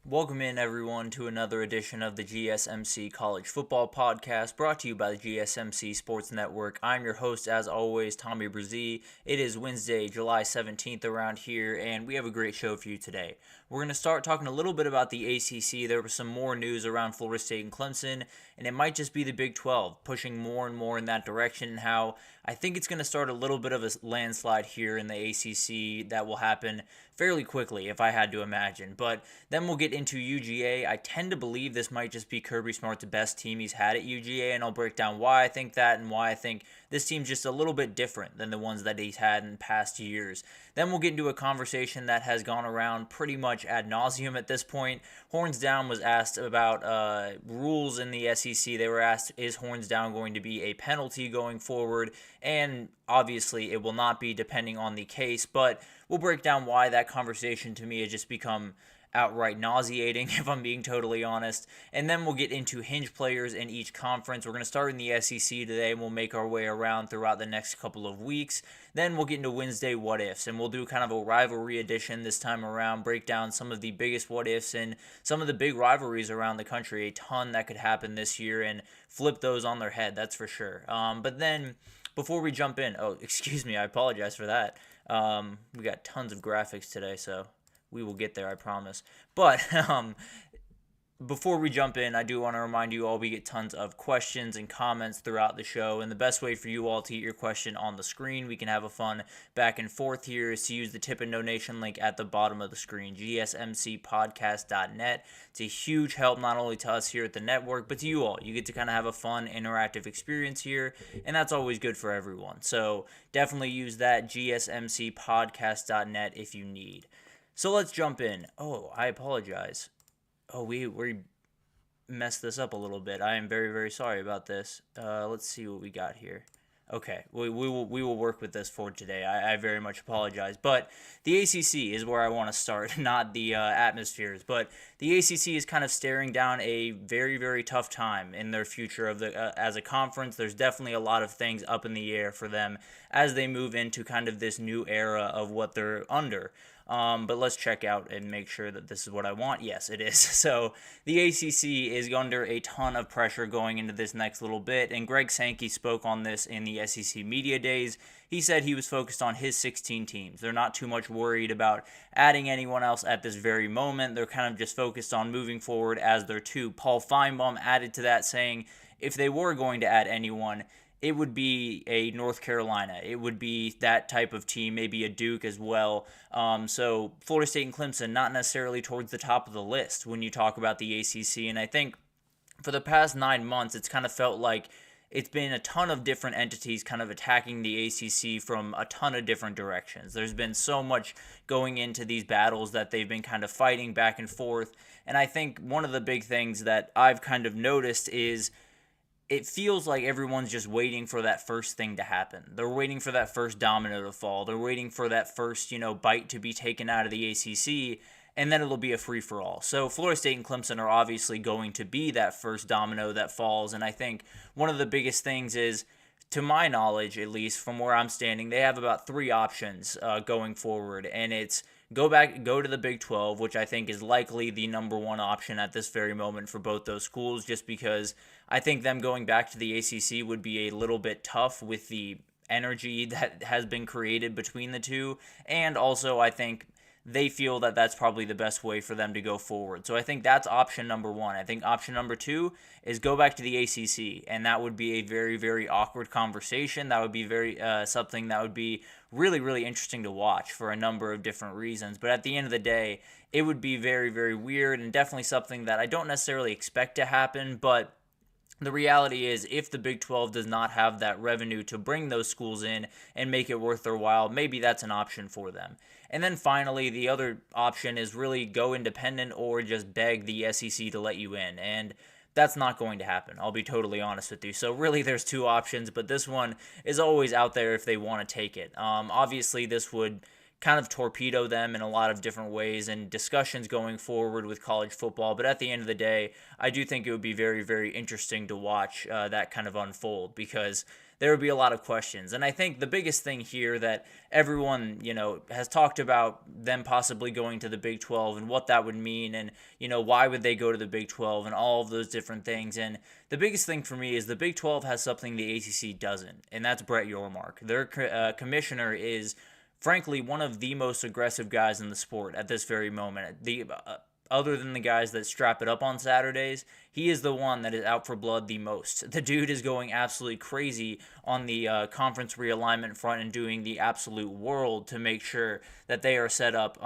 Welcome in, everyone, to another edition of the GSMC College Football Podcast, brought to you by the GSMC Sports Network. I'm your host, as always, Tommy Brzee. It is Wednesday, July 17th around here, and we have a great show for you today. We're going to start talking a little bit about the ACC. There was some more news around Florida State and Clemson, and it might just be the Big 12 pushing more and more in that direction, and how I think it's going to start a little bit of a landslide here in the ACC that will happen fairly quickly, if I had to imagine. But then we'll get into UGA. I tend to believe this might just be Kirby Smart's best team he's had at UGA, and I'll break down why I think that and why I think this team's just a little bit different than the ones that he's had in past years. Then we'll get into a conversation that has gone around pretty much ad nauseum at this point. Horns Down was asked about rules in the SEC. They were asked, is Horns Down going to be a penalty going forward? And obviously it will not be, depending on the case, but we'll break down why that conversation to me has just become outright nauseating, if I'm being totally honest. And then we'll get into hinge players in each conference. We're going to start in the SEC today, and we'll make our way around throughout the next couple of weeks. Then we'll get into Wednesday what-ifs, and we'll do kind of a rivalry edition this time around, break down some of the biggest what-ifs and some of the big rivalries around the country, a ton that could happen this year, and flip those on their head, that's for sure. But then, before we jump in, excuse me, I apologize for that. We got tons of graphics today, so we will get there, I promise. But before we jump in, I do want to remind you all we get tons of questions and comments throughout the show, and the best way for you all to get your question on the screen, we can have a fun back and forth here, is to use the tip and donation link at the bottom of the screen, gsmcpodcast.net. It's a huge help not only to us here at the network, but to you all. You get to kind of have a fun, interactive experience here, and that's always good for everyone. So definitely use that, gsmcpodcast.net, if you need. So let's jump in. Oh, I apologize. Oh, we messed this up a little bit. I am very, very sorry about this. Let's see what we got here. Okay, we will work with this for today. I very much apologize. But the ACC is where I want to start, not the atmospheres. But the ACC is kind of staring down a very, very tough time in their future of the as a conference. There's definitely a lot of things up in the air for them as they move into kind of this new era of what they're under. But let's check out and make sure that this is what I want. Yes, it is. So the ACC is under a ton of pressure going into this next little bit, and Greg Sankey spoke on this in the SEC Media Days. He said he was focused on his 16 teams. They're not too much worried about adding anyone else at this very moment. They're kind of just focused on moving forward as their two. Paul Feinbaum added to that, saying if they were going to add anyone, it would be a North Carolina. It would be that type of team, maybe a Duke as well. So Florida State and Clemson, not necessarily towards the top of the list when you talk about the ACC. And I think for the past 9 months, it's kind of felt like it's been a ton of different entities kind of attacking the ACC from a ton of different directions. There's been so much going into these battles that they've been kind of fighting back and forth. And I think one of the big things that I've kind of noticed is it feels like everyone's just waiting for that first thing to happen. They're waiting for that first domino to fall. They're waiting for that first, bite to be taken out of the ACC, and then it'll be a free-for-all. So Florida State and Clemson are obviously going to be that first domino that falls, and I think one of the biggest things is, to my knowledge, at least from where I'm standing, they have about 3 options going forward, and it's go to the Big 12, which I think is likely the number one option at this very moment for both those schools, just because I think them going back to the ACC would be a little bit tough with the energy that has been created between the two, and also I think they feel that that's probably the best way for them to go forward. So I think that's option number 1. I think option number 2 is go back to the ACC, and that would be a very, very awkward conversation. That would be something that would be really, really interesting to watch for a number of different reasons. But at the end of the day, it would be very, very weird and definitely something that I don't necessarily expect to happen, but the reality is, if the Big 12 does not have that revenue to bring those schools in and make it worth their while, maybe that's an option for them. And then finally, the other option is really go independent or just beg the SEC to let you in. And that's not going to happen. I'll be totally honest with you. So really there's 2 options, but this one is always out there if they want to take it. Obviously, this would kind of torpedo them in a lot of different ways and discussions going forward with college football. But at the end of the day, I do think it would be very, very interesting to watch that kind of unfold, because there would be a lot of questions. And I think the biggest thing here that everyone, has talked about them possibly going to the Big 12 and what that would mean, and, why would they go to the Big 12 and all of those different things. And the biggest thing for me is the Big 12 has something the ACC doesn't, and that's Brett Yormark. Their commissioner is, frankly, one of the most aggressive guys in the sport at this very moment. Other than the guys that strap it up on Saturdays, he is the one that is out for blood the most. The dude is going absolutely crazy on the conference realignment front and doing the absolute world to make sure that they are set up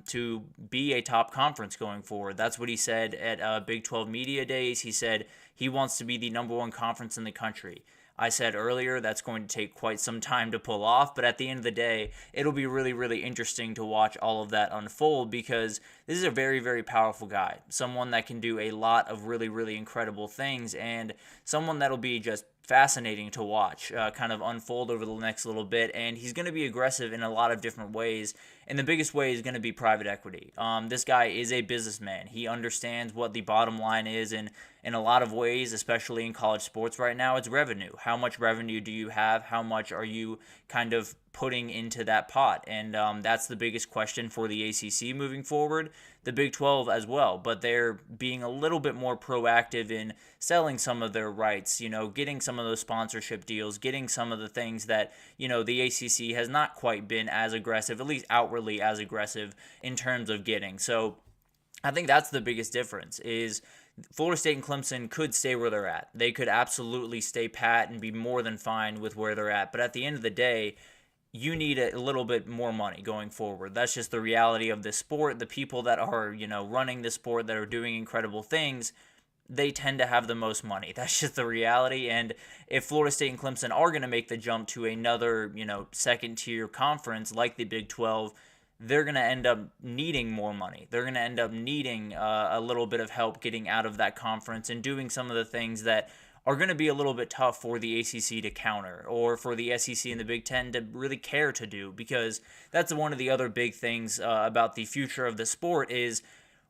to be a top conference going forward. That's what he said at Big 12 Media Days. He said he wants to be the number one conference in the country. I said earlier that's going to take quite some time to pull off, but at the end of the day, it'll be really, really interesting to watch all of that unfold, because this is a very, very powerful guy, someone that can do a lot of really, really incredible things, and someone that'll be just fascinating to watch kind of unfold over the next little bit. And he's going to be aggressive in a lot of different ways, and the biggest way is going to be private equity. This guy is a businessman. He understands what the bottom line is, and in a lot of ways, especially in college sports right now, it's revenue. How much revenue do you have? How much are you kind of putting into that pot? And that's the biggest question for the ACC moving forward. The Big 12 as well, but they're being a little bit more proactive in selling some of their rights, getting some of those sponsorship deals, getting some of the things that, the ACC has not quite been as aggressive, at least outwardly as aggressive in terms of getting. So I think that's the biggest difference is Florida State and Clemson could stay where they're at. They could absolutely stay pat and be more than fine with where they're at. But at the end of the day, you need a little bit more money going forward. That's just the reality of this sport. The people that are, running the sport, that are doing incredible things, they tend to have the most money. That's just the reality. And if Florida State and Clemson are going to make the jump to another, second tier conference like the Big 12, they're going to end up needing more money. They're going to end up needing a little bit of help getting out of that conference and doing some of the things that are going to be a little bit tough for the ACC to counter, or for the SEC and the Big Ten to really care to do, because that's one of the other big things about the future of the sport is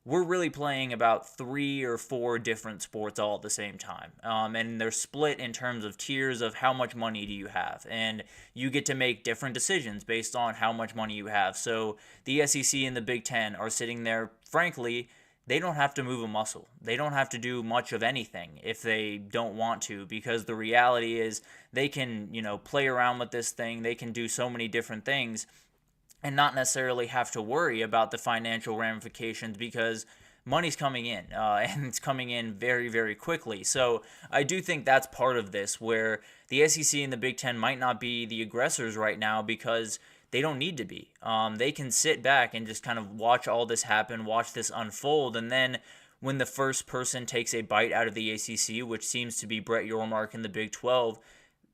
we're really playing about 3 or 4 different sports all at the same time. And they're split in terms of tiers of how much money do you have. And you get to make different decisions based on how much money you have. So the SEC and the Big Ten are sitting there, frankly, they don't have to move a muscle. They don't have to do much of anything if they don't want to, because the reality is they can, play around with this thing. They can do so many different things and not necessarily have to worry about the financial ramifications, because money's coming in, and it's coming in very, very quickly. So I do think that's part of this, where the SEC and the Big Ten might not be the aggressors right now because they don't need to be. They can sit back and just kind of watch all this happen, watch this unfold, and then when the first person takes a bite out of the ACC, which seems to be Brett Yormark in the Big 12,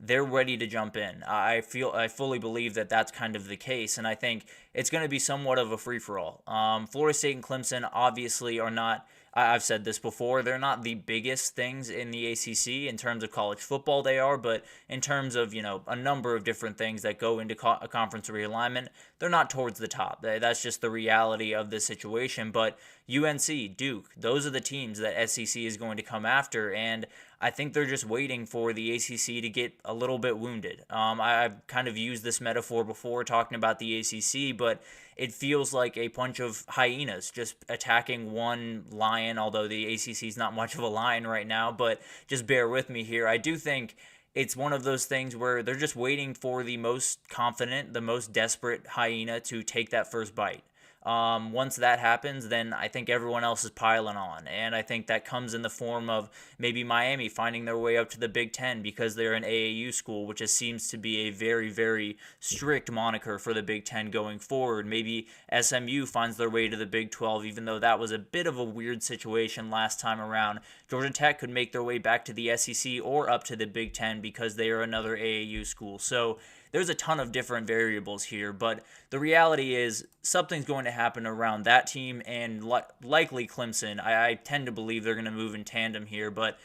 they're ready to jump in. I fully believe that that's kind of the case, and I think it's going to be somewhat of a free-for-all. Florida State and Clemson obviously are not, I've said this before, they're not the biggest things in the ACC in terms of college football. They are, but in terms of, a number of different things that go into a conference realignment, they're not towards the top. That's just the reality of the situation. But UNC, Duke, those are the teams that SEC is going to come after, and I think they're just waiting for the ACC to get a little bit wounded. I've kind of used this metaphor before talking about the ACC, but it feels like a bunch of hyenas just attacking one lion, although the ACC is not much of a lion right now, but just bear with me here. I do think it's one of those things where they're just waiting for the most confident, the most desperate hyena to take that first bite. Once that happens, then I think everyone else is piling on. And I think that comes in the form of maybe Miami finding their way up to the Big Ten because they're an AAU school, which just seems to be a very, very strict moniker for the Big Ten going forward. Maybe SMU finds their way to the Big 12, even though that was a bit of a weird situation last time around. Georgia Tech could make their way back to the SEC or up to the Big Ten because they are another AAU school. So there's a ton of different variables here, but the reality is something's going to happen around that team and likely Clemson. I tend to believe they're going to move in tandem here, but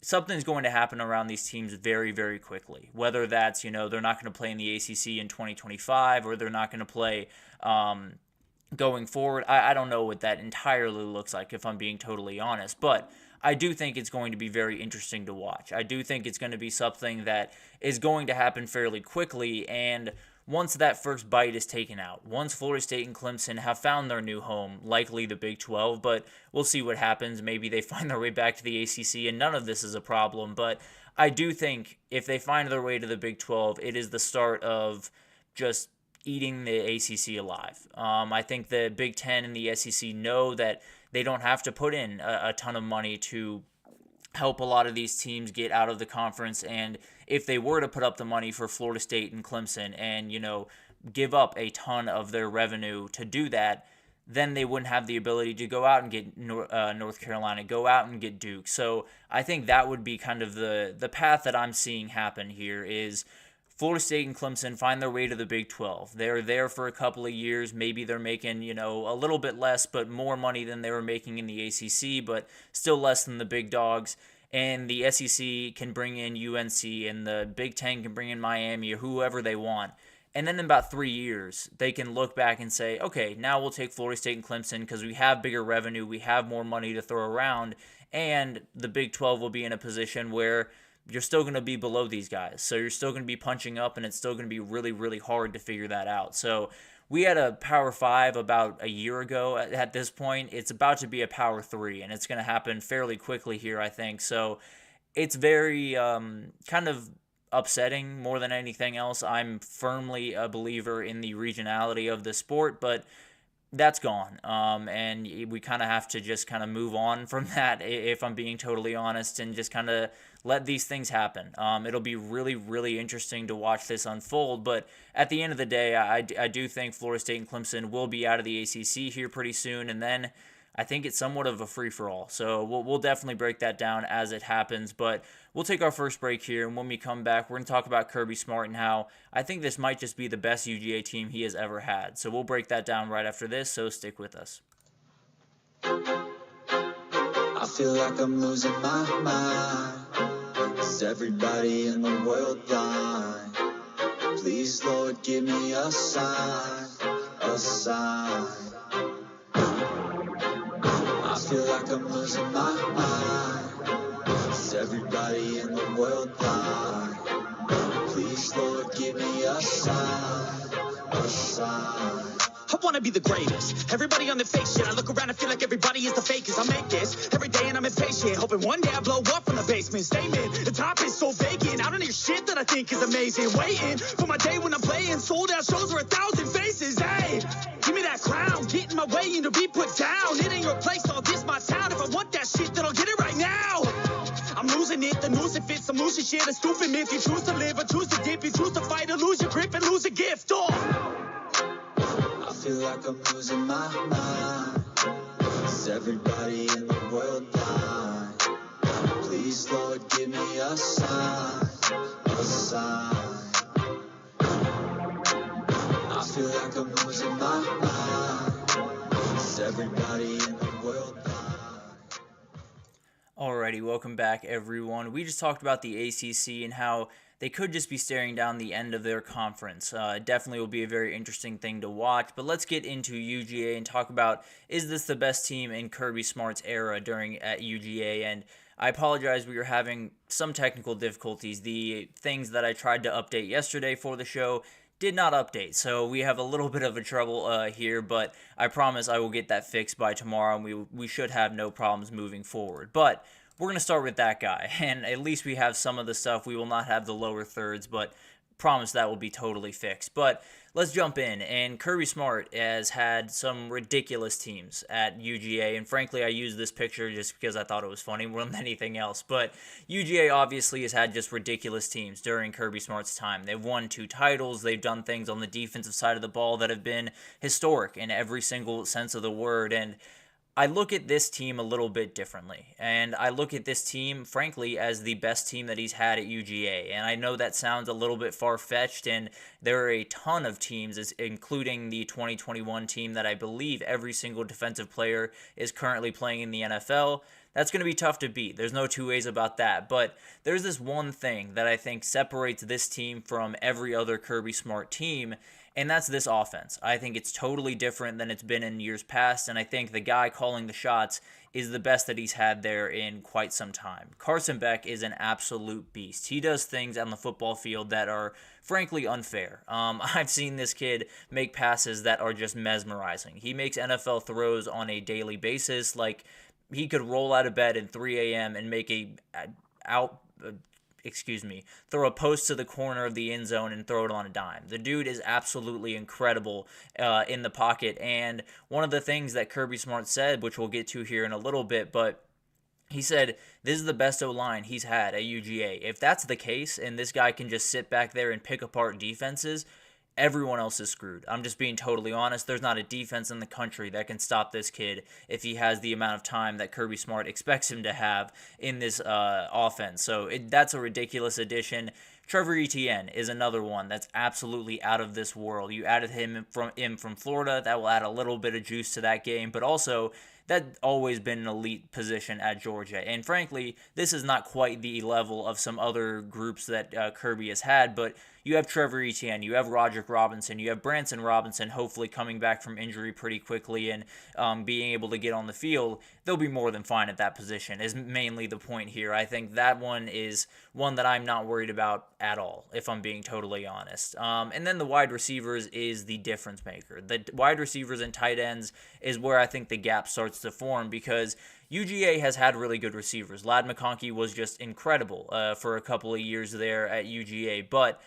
something's going to happen around these teams very, very quickly. Whether that's, they're not going to play in the ACC in 2025 or they're not going to play going forward. I don't know what that entirely looks like, if I'm being totally honest, but I do think it's going to be very interesting to watch. I do think it's going to be something that is going to happen fairly quickly, and once that first bite is taken out, once Florida State and Clemson have found their new home, likely the Big 12, but we'll see what happens. Maybe they find their way back to the ACC and none of this is a problem, but I do think if they find their way to the Big 12, it is the start of just eating the ACC alive. I think the Big 10 and the SEC know that they don't have to put in a ton of money to help a lot of these teams get out of the conference, and if they were to put up the money for Florida State and Clemson and, give up a ton of their revenue to do that, then they wouldn't have the ability to go out and get North Carolina, go out and get Duke. So I think that would be kind of the path that I'm seeing happen here is Florida State and Clemson find their way to the Big 12. They're there for a couple of years. Maybe they're making, a little bit less, but more money than they were making in the ACC, but still less than the big dogs. And the SEC can bring in UNC, and the Big 10 can bring in Miami or whoever they want. And then in about 3 years, they can look back and say, okay, now we'll take Florida State and Clemson because we have bigger revenue, we have more money to throw around, and the Big 12 will be in a position where you're still going to be below these guys. So you're still going to be punching up, and it's still going to be really, really hard to figure that out. So we had a Power 5 about a year ago at this point. It's about to be a Power 3, and it's going to happen fairly quickly here, I think. So it's very kind of upsetting more than anything else. I'm firmly a believer in the regionality of the sport, but that's gone. And we kind of have to just kind of move on from that, if I'm being totally honest, and just kind of let these things happen. It'll be really, really interesting to watch this unfold, but at the end of the day, I do think Florida State and Clemson will be out of the ACC here pretty soon, and then I think it's somewhat of a free-for-all. So we'll definitely break that down as it happens, but we'll take our first break here, and when we come back, we're going to talk about Kirby Smart and how I think this might just be the best UGA team he has ever had. So we'll break that down right after this, so stick with us. I feel like I'm losing my mind. Is everybody in the world blind? Please, Lord, give me a sign, a sign. I feel like I'm losing my mind. Is everybody in the world blind? Please, Lord, give me a sign, a sign. I wanna be the greatest. Everybody on the fake shit. I look around and feel like everybody is the fakest. I make this every day and I'm impatient, hoping one day I blow up from the basement. Statement, the top is so vacant. I don't hear shit that I think is amazing. Waiting for my day when I'm playing sold out shows where 1,000 faces. Hey, give me that crown, get in my way and to be put down. It ain't your place, all this my town. If I want that shit, then I'll get it right now. I'm losing it, the noose it fits. I'm losing shit, a stupid myth. You choose to live or choose to dip. You choose to fight or lose your grip and lose a gift. I feel like I'm losing my mind. Is everybody in the world blind? Please, Lord, give me a sign, a sign. I feel like I'm losing my mind. Is everybody in the world blind? Alrighty, welcome back, everyone. We just talked about the ACC and how they could just be staring down the end of their conference. It definitely will be a very interesting thing to watch, but let's get into UGA and talk about, is this the best team in Kirby Smart's era at UGA? And I apologize, we were having some technical difficulties. The things that I tried to update yesterday for the show did not update, so we have a little bit of a trouble here, but I promise I will get that fixed by tomorrow, and we should have no problems moving forward. But we're going to start with that guy, and at least we have some of the stuff. We will not have the lower thirds, but promise that will be totally fixed. But let's jump in, and Kirby Smart has had some ridiculous teams at UGA, and frankly, I used this picture just because I thought it was funny more than anything else. But UGA obviously has had just ridiculous teams during Kirby Smart's time. They've won 2 titles. They've done things on the defensive side of the ball that have been historic in every single sense of the word, and I look at this team a little bit differently, and I look at this team, frankly, as the best team that he's had at UGA, and I know that sounds a little bit far-fetched, and there are a ton of teams, including the 2021 team that I believe every single defensive player is currently playing in the NFL. That's going to be tough to beat. There's no two ways about that, but there's this one thing that I think separates this team from every other Kirby Smart team, and that's this offense. I think it's totally different than it's been in years past, and I think the guy calling the shots is the best that he's had there in quite some time. Carson Beck is an absolute beast. He does things on the football field that are frankly unfair. I've seen this kid make passes that are just mesmerizing. He makes NFL throws on a daily basis. Like, he could roll out of bed at 3 a.m. and make throw a post to the corner of the end zone and throw it on a dime. The dude is absolutely incredible in the pocket. And one of the things that Kirby Smart said, which we'll get to here in a little bit, but he said this is the best O-line he's had at UGA. If that's the case, and this guy can just sit back there and pick apart defenses, everyone else is screwed. I'm just being totally honest. There's not a defense in the country that can stop this kid if he has the amount of time that Kirby Smart expects him to have in this offense. So that's a ridiculous addition. Trevor Etienne is another one that's absolutely out of this world. You added him from Florida. That will add a little bit of juice to that game, but also that's always been an elite position at Georgia. And frankly, this is not quite the level of some other groups that Kirby has had, but you have Trevor Etienne, you have Roderick Robinson, you have Branson Robinson hopefully coming back from injury pretty quickly and being able to get on the field. They'll be more than fine at that position is mainly the point here. I think that one is one that I'm not worried about at all, if I'm being totally honest. And then the wide receivers is the difference maker. The wide receivers and tight ends is where I think the gap starts to form, because UGA has had really good receivers. Ladd McConkey was just incredible for a couple of years there at UGA, but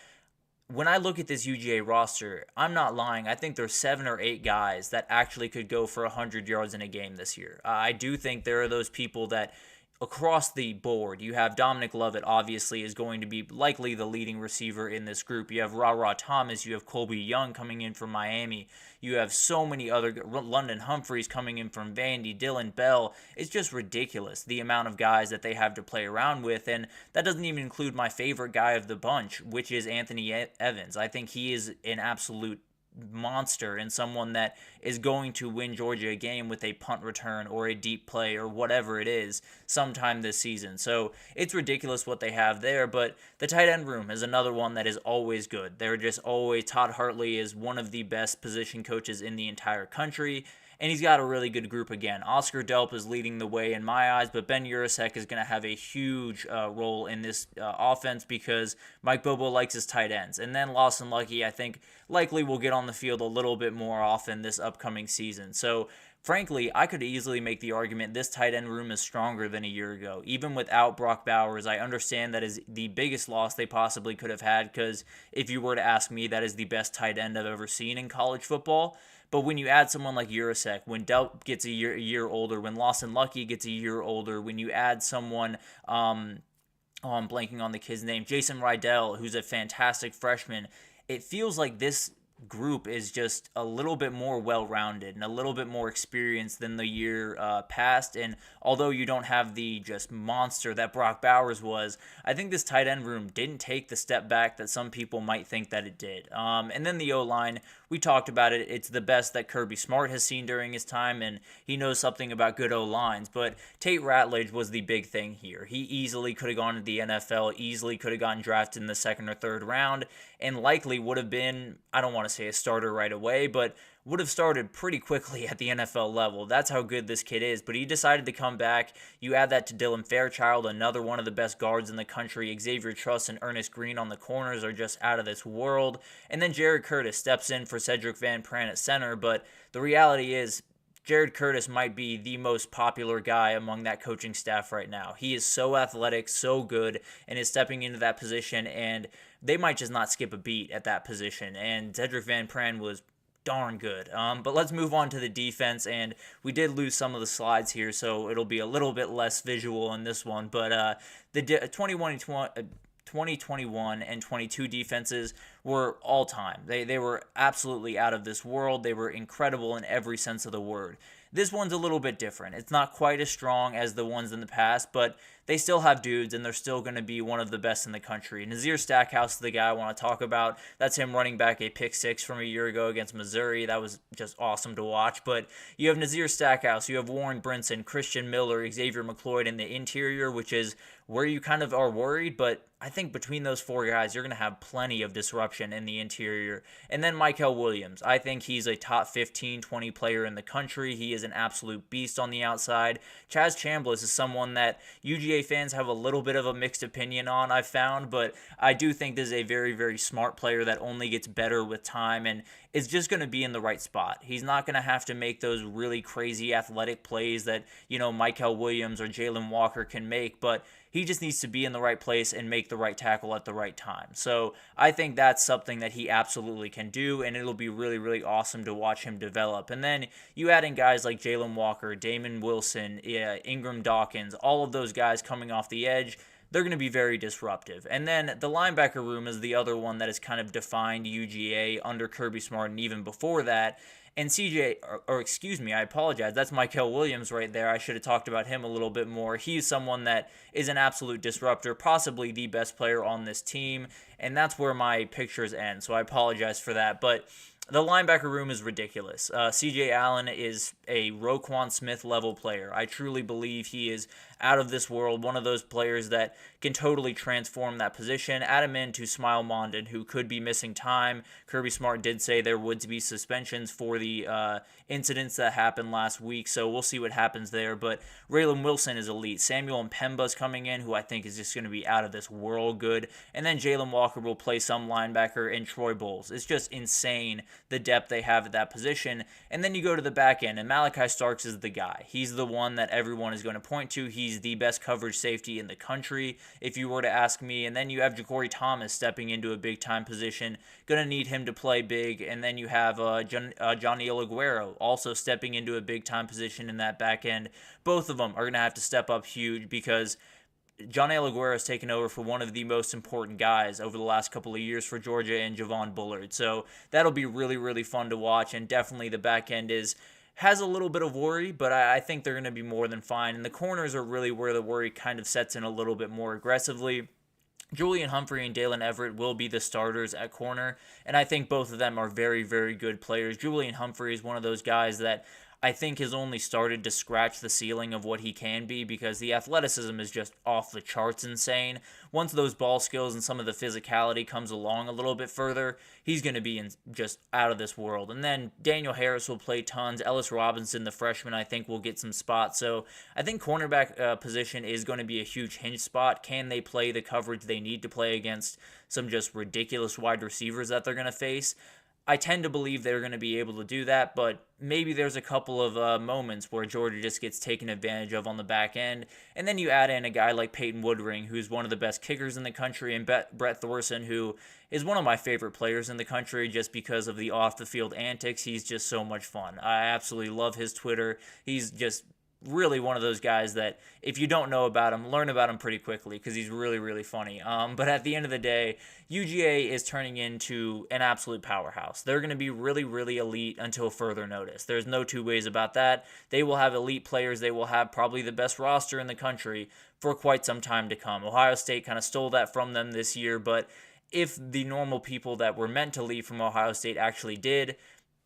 when I look at this UGA roster, I'm not lying. I think there's 7 or 8 guys that actually could go for 100 yards in a game this year. I do think there are those people that across the board, you have Dominic Lovett, obviously, is going to be likely the leading receiver in this group. You have Ra Thomas. You have Colby Young coming in from Miami. You have so many other, London Humphreys coming in from Vandy, Dylan Bell. It's just ridiculous, the amount of guys that they have to play around with. And that doesn't even include my favorite guy of the bunch, which is Anthony Evans. I think he is an absolute monster and someone that is going to win Georgia a game with a punt return or a deep play or whatever it is sometime this season. So it's ridiculous what they have there, but the tight end room is another one that is always good. They're just always, Todd Hartley is one of the best position coaches in the entire country, and he's got a really good group again. Oscar Delp is leading the way in my eyes, but Ben Urasek is going to have a huge role in this offense because Mike Bobo likes his tight ends. And then Lawson Lucky, I think, likely will get on the field a little bit more often this upcoming season. So, frankly, I could easily make the argument this tight end room is stronger than a year ago. Even without Brock Bowers, I understand that is the biggest loss they possibly could have had, because if you were to ask me, that is the best tight end I've ever seen in college football. But when you add someone like Urasek, when Delp gets a year older, when Lawson Lucky gets a year older, when you add someone, I'm blanking on the kid's name, Jason Rydell, who's a fantastic freshman, it feels like this group is just a little bit more well-rounded and a little bit more experienced than the year past. And although you don't have the just monster that Brock Bowers was, I think this tight end room didn't take the step back that some people might think that it did. And then the O-line, we talked about it. It's the best that Kirby Smart has seen during his time, and he knows something about good O-lines. But Tate Ratledge was the big thing here. He easily could have gone to the NFL, easily could have gotten drafted in the second or third round, and likely would have been, I don't want to say a starter right away, but would have started pretty quickly at the NFL level. That's how good this kid is. But he decided to come back. You add that to Dylan Fairchild, another one of the best guards in the country. Xavier Truss and Ernest Green on the corners are just out of this world. And then Jared Curtis steps in for Cedric Van Pran at center. But the reality is, Jared Curtis might be the most popular guy among that coaching staff right now. He is so athletic, so good, and is stepping into that position, and they might just not skip a beat at that position. And Cedric Van Pran was darn good. But let's move on to the defense, and we did lose some of the slides here, so it'll be a little bit less visual in this one. But the 2021 and 22 defenses were all time. They were absolutely out of this world. They were incredible in every sense of the word. This one's a little bit different. It's not quite as strong as the ones in the past, but they still have dudes, and they're still going to be one of the best in the country. Nazir Stackhouse is the guy I want to talk about. That's him running back a pick six from a year ago against Missouri. That was just awesome to watch. But you have Nazir Stackhouse, you have Warren Brinson, Christian Miller, Xavier McLeod in the interior, which is where you kind of are worried, but I think between those four guys, you're going to have plenty of disruption production in the interior. And then Mykel Williams. I think he's a top 15, 20 player in the country. He is an absolute beast on the outside. Chaz Chambliss is someone that UGA fans have a little bit of a mixed opinion on, I've found, but I do think this is a very, very smart player that only gets better with time and is just going to be in the right spot. He's not going to have to make those really crazy athletic plays that, Mykel Williams or Jalen Walker can make, but he just needs to be in the right place and make the right tackle at the right time. So I think that's something that he absolutely can do, and it'll be really, really awesome to watch him develop. And then you add in guys like Jalen Walker, Damon Wilson, Ingram Dawkins, all of those guys coming off the edge. They're going to be very disruptive. And then the linebacker room is the other one that has kind of defined UGA under Kirby Smart and even before that. And I apologize, that's Mykel Williams right there. I should have talked about him a little bit more. He's someone that is an absolute disruptor, possibly the best player on this team, and that's where my pictures end, so I apologize for that. But the linebacker room is ridiculous. CJ Allen is a Roquan Smith level player. I truly believe he is out of this world, one of those players that can totally transform that position. Add him into Smile Mondon, who could be missing time. Kirby Smart did say there would be suspensions for the incidents that happened last week, so we'll see what happens there. But Raylan Wilson is elite. Samuel Mpemba's coming in, who I think is just going to be out of this world good. And then Jalen Walker will play some linebacker, and Troy Bowles. It's just insane the depth they have at that position. And then you go to the back end, and Malachi Starks is the guy. He's the one that everyone is going to point to. He's the best coverage safety in the country, if you were to ask me. And then you have Ja'Cory Thomas stepping into a big-time position. Going to need him to play big. And then you have Johnny Olaguero also stepping into a big-time position in that back end. Both of them are going to have to step up huge because Johnny Olaguero has taken over for one of the most important guys over the last couple of years for Georgia and Javon Bullard. So that'll be really, really fun to watch, and definitely the back end has a little bit of worry, but I think they're going to be more than fine. And the corners are really where the worry kind of sets in a little bit more aggressively. Julian Humphrey and Dalen Everett will be the starters at corner, and I think both of them are very, very good players. Julian Humphrey is one of those guys that I think has only started to scratch the ceiling of what he can be because the athleticism is just off the charts insane. Once those ball skills and some of the physicality comes along a little bit further, he's going to be just out of this world. And then Daniel Harris will play tons. Ellis Robinson, the freshman, I think will get some spots. So I think cornerback position is going to be a huge hinge spot. Can they play the coverage they need to play against some just ridiculous wide receivers that they're going to face? I tend to believe they're going to be able to do that, but maybe there's a couple of moments where Georgia just gets taken advantage of on the back end. And then you add in a guy like Peyton Woodring, who's one of the best kickers in the country, and Brett Thorson, who is one of my favorite players in the country just because of the off-the-field antics. He's just so much fun. I absolutely love his Twitter. He's just really one of those guys that if you don't know about him, learn about him pretty quickly because he's really, really funny. But at the end of the day, UGA is turning into an absolute powerhouse. They're going to be really, really elite until further notice. There's no two ways about that. They will have elite players. They will have probably the best roster in the country for quite some time to come. Ohio State kind of stole that from them this year, but if the normal people that were meant to leave from Ohio State actually did,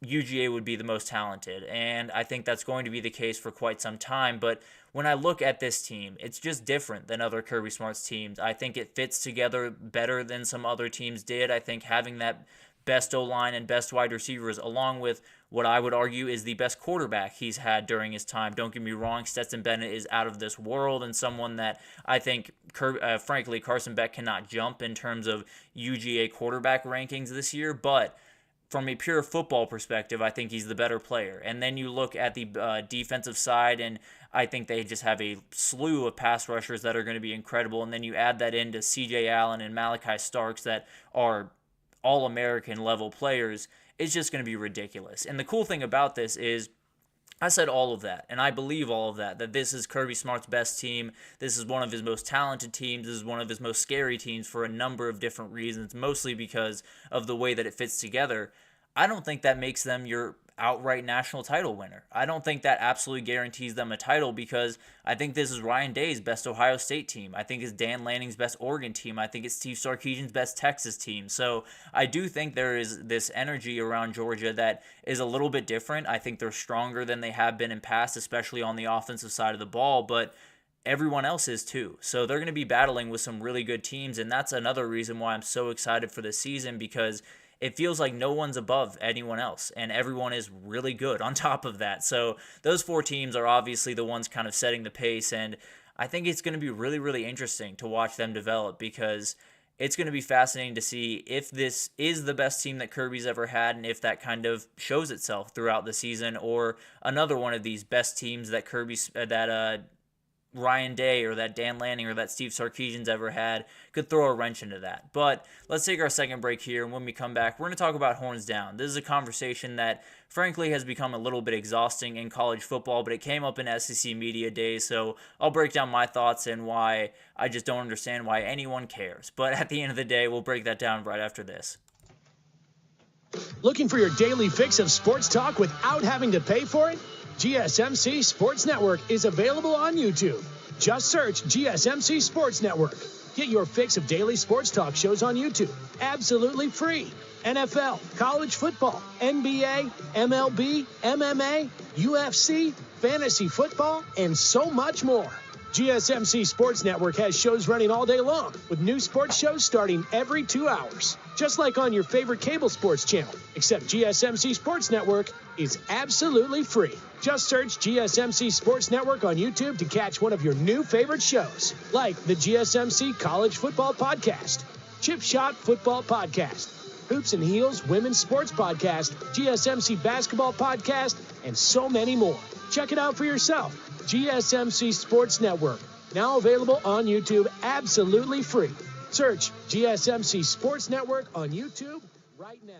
UGA would be the most talented, and I think that's going to be the case for quite some time. But when I look at this team, it's just different than other Kirby Smart's teams. I think it fits together better than some other teams did. I think having that best O-line and best wide receivers, along with what I would argue is the best quarterback he's had during his time. Don't get me wrong, Stetson Bennett is out of this world and someone that I think, frankly, Carson Beck cannot jump in terms of UGA quarterback rankings this year, but from a pure football perspective, I think he's the better player. And then you look at the defensive side, and I think they just have a slew of pass rushers that are going to be incredible. And then you add that into CJ Allen and Malachi Starks that are All-American level players. It's just going to be ridiculous. And the cool thing about this is I said all of that, and I believe all of that this is Kirby Smart's best team. This is one of his most talented teams. This is one of his most scary teams for a number of different reasons, mostly because of the way that it fits together. I don't think that makes them your outright national title winner. I don't think that absolutely guarantees them a title because I think this is Ryan Day's best Ohio State team. I think it's Dan Lanning's best Oregon team. I think it's Steve Sarkisian's best Texas team. So I do think there is this energy around Georgia that is a little bit different. I think they're stronger than they have been in past, especially on the offensive side of the ball. But everyone else is too. So they're going to be battling with some really good teams, and that's another reason why I'm so excited for this season, because it feels like no one's above anyone else, and everyone is really good on top of that. So those 4 teams are obviously the ones kind of setting the pace, and I think it's going to be really, really interesting to watch them develop, because it's going to be fascinating to see if this is the best team that Kirby's ever had, and if that kind of shows itself throughout the season, or another one of these best teams that Ryan Day or that Dan Lanning or that Steve Sarkisian's ever had could throw a wrench into that. But let's take our second break here, and when we come back, we're going to talk about Horns Down. This is a conversation that, frankly, has become a little bit exhausting in college football, but it came up in SEC Media Days, so I'll break down my thoughts and why I just don't understand why anyone cares. But at the end of the day, we'll break that down right after this. Looking for your daily fix of sports talk without having to pay for it? GSMC Sports Network is available on YouTube. Just search GSMC Sports Network. Get your fix of daily sports talk shows on YouTube, absolutely free. NFL, college football, NBA, MLB, MMA, UFC, fantasy football, and so much more. GSMC Sports Network has shows running all day long, with new sports shows starting every 2 hours. Just like on your favorite cable sports channel, except GSMC Sports Network is absolutely free. Just search GSMC Sports Network on YouTube to catch one of your new favorite shows, like the GSMC College Football Podcast, Chip Shot Football Podcast, Hoops and Heels Women's Sports Podcast, GSMC Basketball Podcast, and so many more. Check it out for yourself. GSMC Sports Network, now available on YouTube absolutely free. Search GSMC Sports Network on YouTube right now.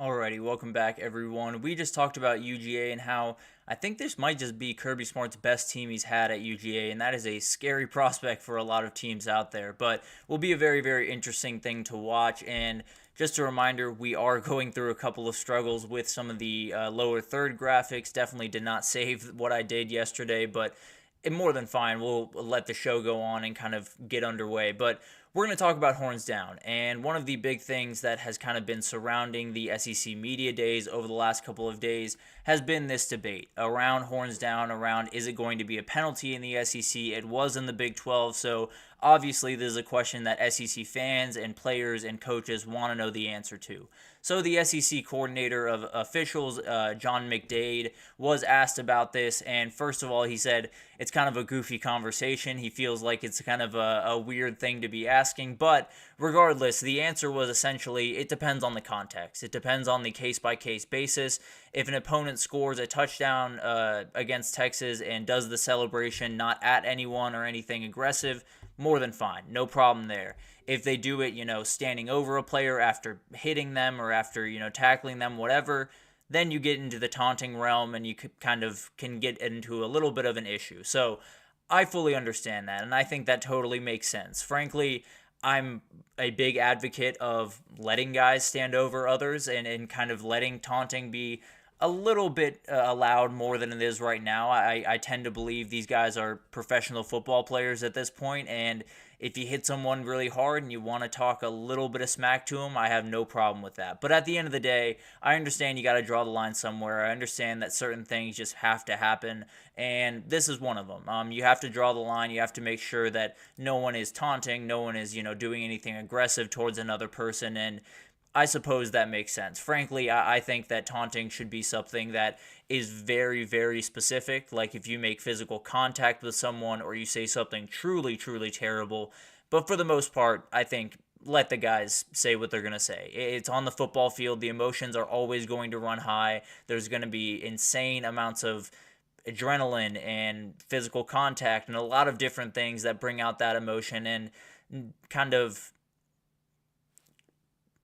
Alrighty, welcome back, everyone. We just talked about UGA and how I think this might just be Kirby Smart's best team he's had at UGA, and that is a scary prospect for a lot of teams out there, but will be a very, very interesting thing to watch. And just a reminder, we are going through a couple of struggles with some of the lower third graphics. Definitely did not save what I did yesterday, but more than fine. We'll let the show go on and kind of get underway. But we're going to talk about Horns Down, and one of the big things that has kind of been surrounding the SEC Media Days over the last couple of days has been this debate around Horns Down, around is it going to be a penalty in the SEC? It was in the Big 12, so obviously this is a question that SEC fans and players and coaches want to know the answer to. So the SEC coordinator of officials, John McDade, was asked about this, and first of all, he said it's kind of a goofy conversation. He feels like it's kind of a weird thing to be asking, but regardless, the answer was essentially it depends on the context. It depends on the case-by-case basis. If an opponent scores a touchdown against Texas and does the celebration not at anyone or anything aggressive, more than fine. No problem there. If they do it, standing over a player after hitting them or after, tackling them, whatever, then you get into the taunting realm and you can get into a little bit of an issue. So I fully understand that, and I think that totally makes sense. Frankly, I'm a big advocate of letting guys stand over others and kind of letting taunting be a little bit allowed more than it is right now. I tend to believe these guys are professional football players at this point, and if you hit someone really hard and you want to talk a little bit of smack to them, I have no problem with that. But at the end of the day, I understand you got to draw the line somewhere. I understand that certain things just have to happen, and this is one of them. You have to draw the line. You have to make sure that no one is taunting, no one is, doing anything aggressive towards another person, and I suppose that makes sense. Frankly, I think that taunting should be something that is very, very specific. Like if you make physical contact with someone or you say something truly, truly terrible. But for the most part, I think let the guys say what they're going to say. It's on the football field. The emotions are always going to run high. There's going to be insane amounts of adrenaline and physical contact and a lot of different things that bring out that emotion, and kind of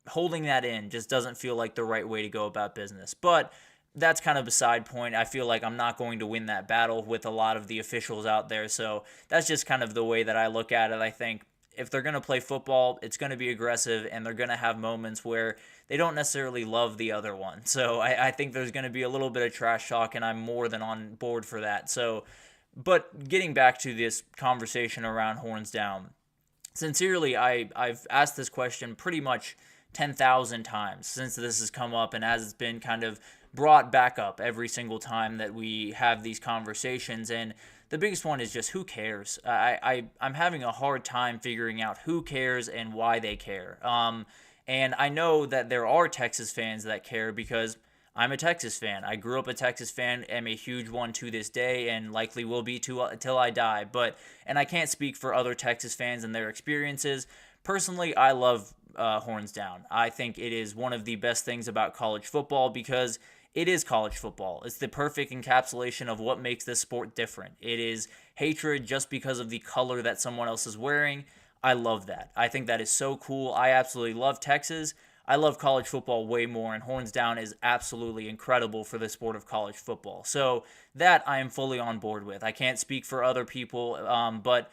holding that in just doesn't feel like the right way to go about business. But that's kind of a side point. I feel like I'm not going to win that battle with a lot of the officials out there. So that's just kind of the way that I look at it. I think if they're going to play football, it's going to be aggressive, and they're going to have moments where they don't necessarily love the other one. So I think there's going to be a little bit of trash talk, and I'm more than on board for that. So, but getting back to this conversation around Horns Down, sincerely, I've asked this question pretty much 10,000 times since this has come up, and as it's been kind of brought back up every single time that we have these conversations. And the biggest one is just who cares? I'm having a hard time figuring out who cares and why they care. And I know that there are Texas fans that care because I'm a Texas fan. I grew up a Texas fan, am a huge one to this day, and likely will be till I die. And I can't speak for other Texas fans and their experiences. Personally, I love Horns Down. I think it is one of the best things about college football because it is college football. It's the perfect encapsulation of what makes this sport different. It is hatred just because of the color that someone else is wearing. I love that. I think that is so cool. I absolutely love Texas. I love college football way more, and Horns Down is absolutely incredible for the sport of college football. So that I am fully on board with. I can't speak for other people, but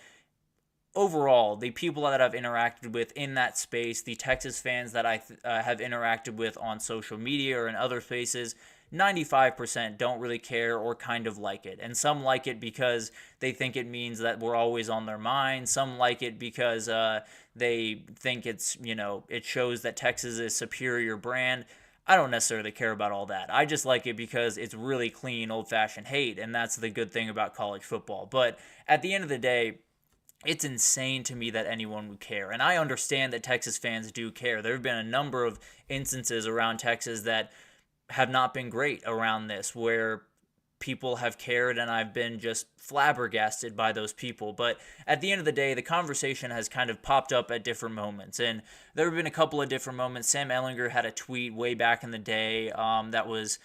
overall, the people that I've interacted with in that space, the Texas fans that I have interacted with on social media or in other spaces, 95% don't really care or kind of like it. And some like it because they think it means that we're always on their mind. Some like it because they think it shows that Texas is a superior brand. I don't necessarily care about all that. I just like it because it's really clean, old-fashioned hate, and that's the good thing about college football. But at the end of the day, it's insane to me that anyone would care. And I understand that Texas fans do care. There have been a number of instances around Texas that have not been great around this, where people have cared, and I've been just flabbergasted by those people. But at the end of the day, the conversation has kind of popped up at different moments, and there have been a couple of different moments. Sam Ehlinger had a tweet way back in the day that was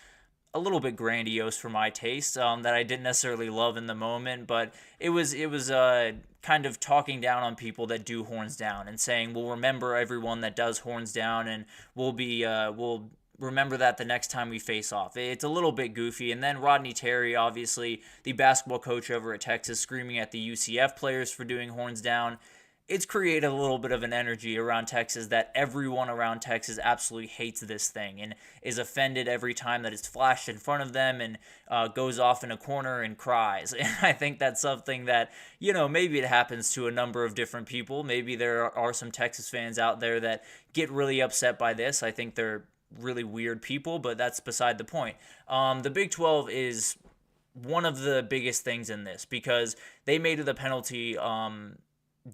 a little bit grandiose for my taste, that I didn't necessarily love in the moment, but it was kind of talking down on people that do Horns Down and saying, we'll remember everyone that does Horns Down, and we'll remember that the next time we face off. It's a little bit goofy. And then Rodney Terry, obviously the basketball coach over at Texas, screaming at the UCF players for doing Horns Down. It's created a little bit of an energy around Texas that everyone around Texas absolutely hates this thing and is offended every time that it's flashed in front of them and goes off in a corner and cries. And I think that's something that, maybe it happens to a number of different people. Maybe there are some Texas fans out there that get really upset by this. I think they're really weird people, but that's beside the point. The Big 12 is one of the biggest things in this because they made it a penalty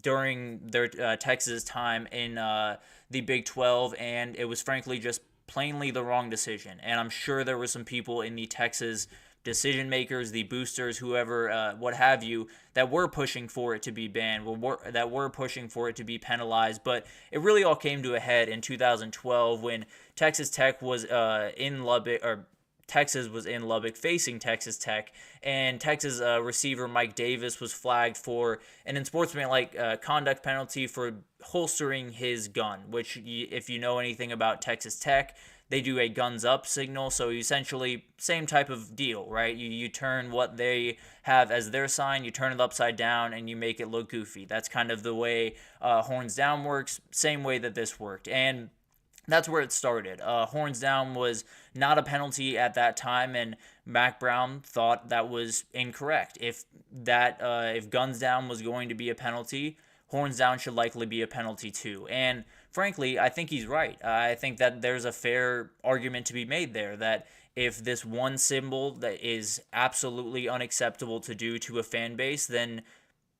during their Texas time in the Big 12, and it was frankly just plainly the wrong decision. And I'm sure there were some people in the Texas decision makers, the boosters, whoever, what have you, that were pushing for it to be banned, that were pushing for it to be penalized. But it really all came to a head in 2012 when Texas Tech was in Lubbock, or Texas was in Lubbock facing Texas Tech, and Texas receiver Mike Davis was flagged for an unsportsmanlike conduct penalty for holstering his gun, which, if you know anything about Texas Tech, they do a guns up signal. So essentially same type of deal, right? You turn what they have as their sign, you turn it upside down, and you make it look goofy. That's kind of the way Horns Down works, same way that this worked. And that's where it started. Horns Down was not a penalty at that time, and Mac Brown thought that was incorrect. If guns down was going to be a penalty, Horns Down should likely be a penalty too. And frankly, I think he's right. I think that there's a fair argument to be made there that if this one symbol that is absolutely unacceptable to do to a fan base, then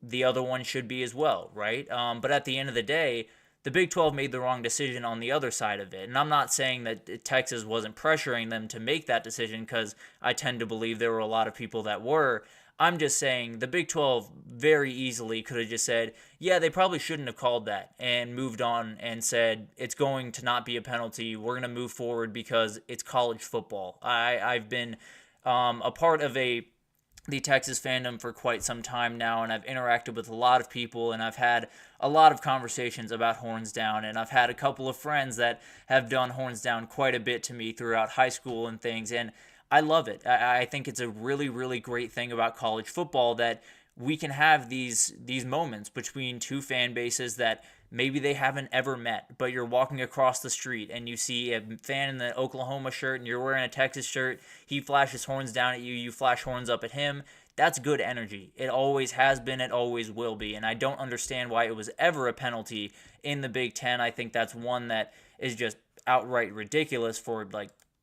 the other one should be as well, right? But at the end of the day, the Big 12 made the wrong decision on the other side of it. And I'm not saying that Texas wasn't pressuring them to make that decision, because I tend to believe there were a lot of people that were. I'm just saying the Big 12 very easily could have just said, yeah, they probably shouldn't have called that, and moved on and said, it's going to not be a penalty. We're going to move forward because it's college football. I've been a part of the Texas fandom for quite some time now, and I've interacted with a lot of people, and I've had a lot of conversations about Horns Down, and I've had a couple of friends that have done Horns Down quite a bit to me throughout high school and things, and I love it. I think it's a really, really great thing about college football that we can have these moments between two fan bases that maybe they haven't ever met, but you're walking across the street and you see a fan in the Oklahoma shirt and you're wearing a Texas shirt. He flashes horns down at you, you flash horns up at him. That's good energy. It always has been, it always will be, and I don't understand why it was ever a penalty in the Big Ten. I think that's one that is just outright ridiculous for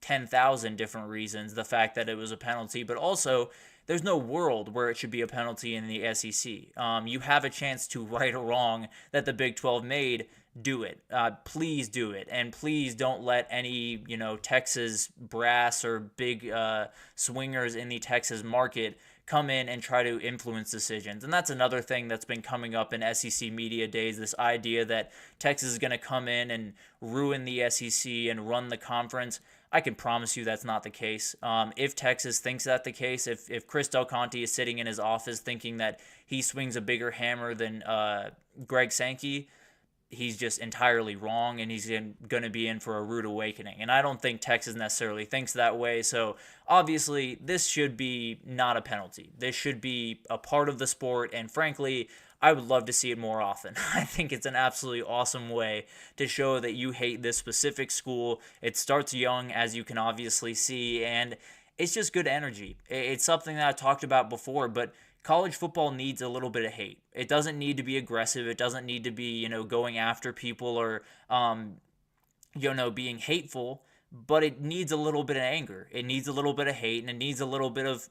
10,000 different reasons, the fact that it was a penalty, but also there's no world where it should be a penalty in the SEC. You have a chance to right a wrong that the Big 12 made. Do it. Please do it. And please don't let any, Texas brass or big swingers in the Texas market come in and try to influence decisions. And that's another thing that's been coming up in SEC media days, this idea that Texas is going to come in and ruin the SEC and run the conference. I can promise you that's not the case. If Texas thinks that's the case, if Chris Del Conte is sitting in his office thinking that he swings a bigger hammer than Greg Sankey, he's just entirely wrong, and he's going to be in for a rude awakening. And I don't think Texas necessarily thinks that way. So obviously, this should be not a penalty. This should be a part of the sport, and frankly, I would love to see it more often. I think it's an absolutely awesome way to show that you hate this specific school. It starts young, as you can obviously see, and it's just good energy. It's something that I talked about before, but college football needs a little bit of hate. It doesn't need to be aggressive. It doesn't need to be, going after people or, being hateful, but it needs a little bit of anger. It needs a little bit of hate, and it needs a little bit of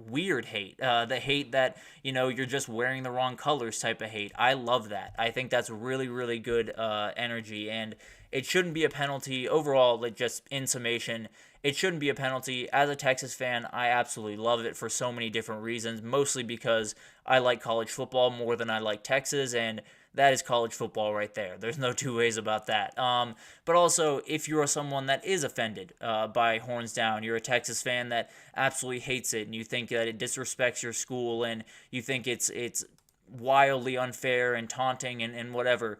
weird hate. The hate that, you're just wearing the wrong colors type of hate. I love that. I think that's really, really good energy, and it shouldn't be a penalty. Overall, just in summation, it shouldn't be a penalty. As a Texas fan, I absolutely love it for so many different reasons, mostly because I like college football more than I like Texas, and that is college football right there. There's no two ways about that. But also, if you're someone that is offended by horns down, you're a Texas fan that absolutely hates it, and you think that it disrespects your school, and you think it's wildly unfair and taunting and whatever,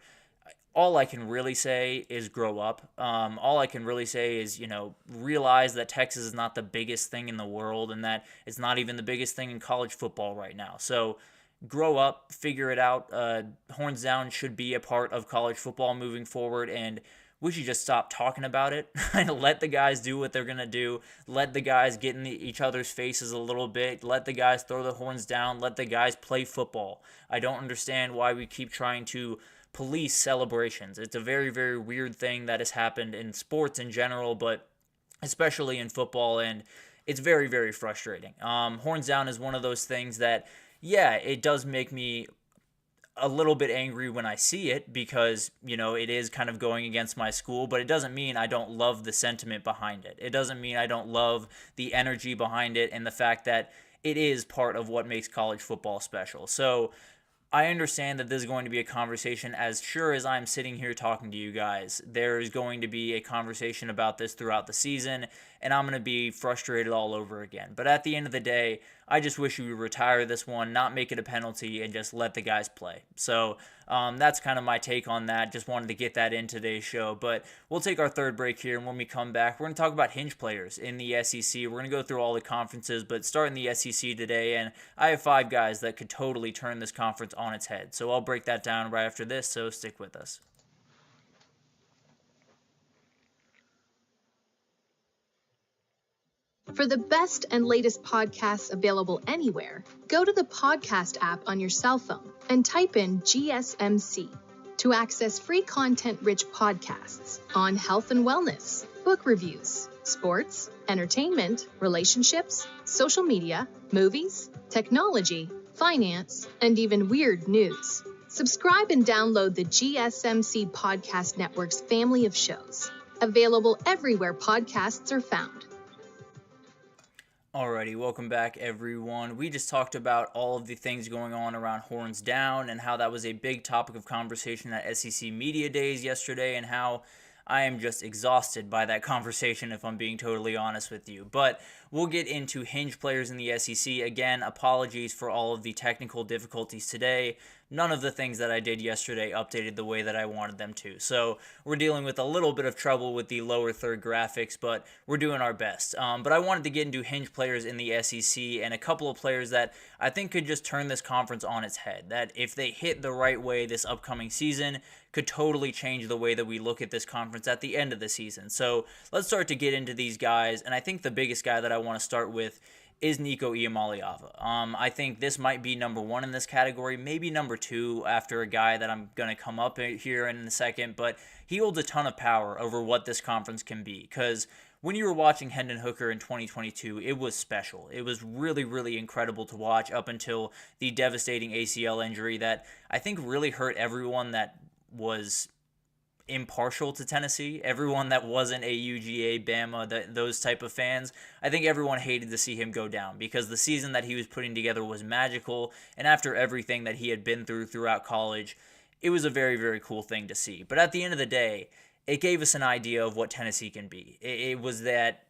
all I can really say is grow up. All I can really say is, realize that Texas is not the biggest thing in the world, and that it's not even the biggest thing in college football right now. So grow up, figure it out. Horns down should be a part of college football moving forward, and we should just stop talking about it and let the guys do what they're going to do. Let the guys get in each other's faces a little bit. Let the guys throw the horns down. Let the guys play football. I don't understand why we keep trying to police celebrations. It's a very, very weird thing that has happened in sports in general, but especially in football, and it's very, very frustrating. Horns down is one of those things that, yeah, it does make me a little bit angry when I see it because, it is kind of going against my school, but it doesn't mean I don't love the sentiment behind it. It doesn't mean I don't love the energy behind it and the fact that it is part of what makes college football special. So I understand that this is going to be a conversation. As sure as I'm sitting here talking to you guys, there is going to be a conversation about this throughout the season, and I'm going to be frustrated all over again. But at the end of the day, I just wish we would retire this one, not make it a penalty, and just let the guys play. So that's kind of my take on that. Just wanted to get that in today's show. But we'll take our third break here, and when we come back, we're going to talk about hinge players in the SEC. We're going to go through all the conferences, but start in the SEC today, and I have 5 guys that could totally turn this conference on its head. So I'll break that down right after this, so stick with us. For the best and latest podcasts available anywhere, go to the podcast app on your cell phone and type in GSMC to access free content-rich podcasts on health and wellness, book reviews, sports, entertainment, relationships, social media, movies, technology, finance, and even weird news. Subscribe and download the GSMC Podcast Network's family of shows, available everywhere podcasts are found. Alrighty, welcome back everyone. We just talked about all of the things going on around horns down and how that was a big topic of conversation at SEC Media Days yesterday, and how I am just exhausted by that conversation, if I'm being totally honest with you. But we'll get into hinge players in the SEC. Again, apologies for all of the technical difficulties today. None of the things that I did yesterday updated the way that I wanted them to. So we're dealing with a little bit of trouble with the lower third graphics, but we're doing our best. But I wanted to get into hinge players in the SEC and a couple of players that I think could just turn this conference on its head. That if they hit the right way this upcoming season, could totally change the way that we look at this conference at the end of the season. So let's start to get into these guys. And I think the biggest guy that I want to start with is Nico Iamaleava. I think this might be number 1 in this category, maybe number 2 after a guy that I'm going to come up here in a second, but he holds a ton of power over what this conference can be, because when you were watching Hendon Hooker in 2022, it was special. It was really, really incredible to watch up until the devastating ACL injury that I think really hurt everyone that was impartial to Tennessee, everyone that wasn't a UGA, Bama, those type of fans. I think everyone hated to see him go down because the season that he was putting together was magical, and after everything that he had been throughout college, it was a very, very cool thing to see. But at the end of the day, it gave us an idea of what Tennessee can be. It was that,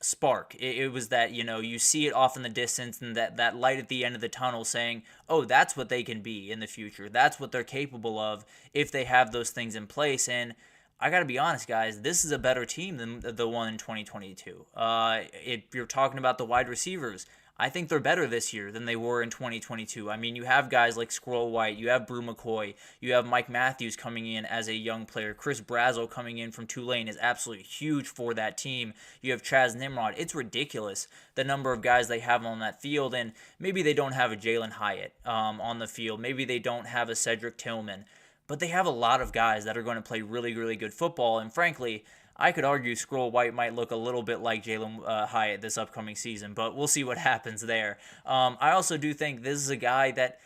spark. It was that, you see it off in the distance and that light at the end of the tunnel saying, oh, that's what they can be in the future. That's what they're capable of if they have those things in place. And I got to be honest, guys, this is a better team than the one in 2022. If you're talking about the wide receivers, I think they're better this year than they were in 2022. I mean, you have guys like Squirrel White, you have Brew McCoy, you have Mike Matthews coming in as a young player. Chris Brazzell coming in from Tulane is absolutely huge for that team. You have Chaz Nimrod. It's ridiculous the number of guys they have on that field, and maybe they don't have a Jalen Hyatt on the field. Maybe they don't have a Cedric Tillman, but they have a lot of guys that are going to play really, really good football, and frankly, I could argue Squirrel White might look a little bit like Jalen Hyatt this upcoming season, but we'll see what happens there. I also do think this is a guy that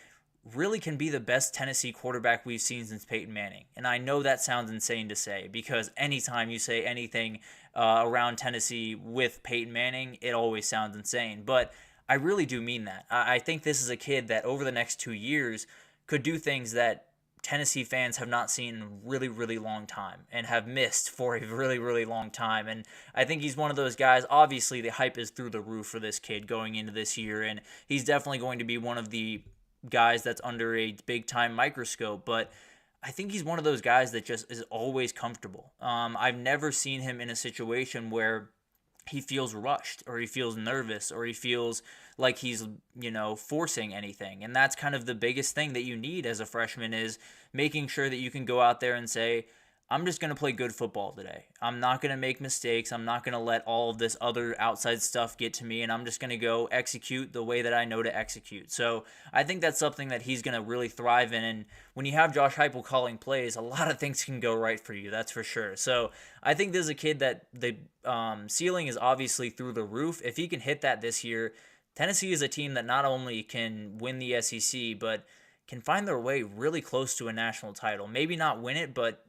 really can be the best Tennessee quarterback we've seen since Peyton Manning. And I know that sounds insane to say because anytime you say anything around Tennessee with Peyton Manning, it always sounds insane. But I really do mean that. I think this is a kid that over the next 2 years could do things that Tennessee fans have not seen in a really, really long time and have missed for a really, really long time. And I think he's one of those guys. Obviously, the hype is through the roof for this kid going into this year, and he's definitely going to be one of the guys that's under a big-time microscope. But I think he's one of those guys that just is always comfortable. I've never seen him in a situation where he feels rushed or he feels nervous or he feels like he's, forcing anything. And that's kind of the biggest thing that you need as a freshman is making sure that you can go out there and say, I'm just going to play good football today. I'm not going to make mistakes. I'm not going to let all of this other outside stuff get to me, and I'm just going to go execute the way that I know to execute. So I think that's something that he's going to really thrive in, and when you have Josh Heupel calling plays, a lot of things can go right for you, that's for sure. So I think this is a kid that the ceiling is obviously through the roof. If he can hit that this year, Tennessee is a team that not only can win the SEC, but can find their way really close to a national title. Maybe not win it, but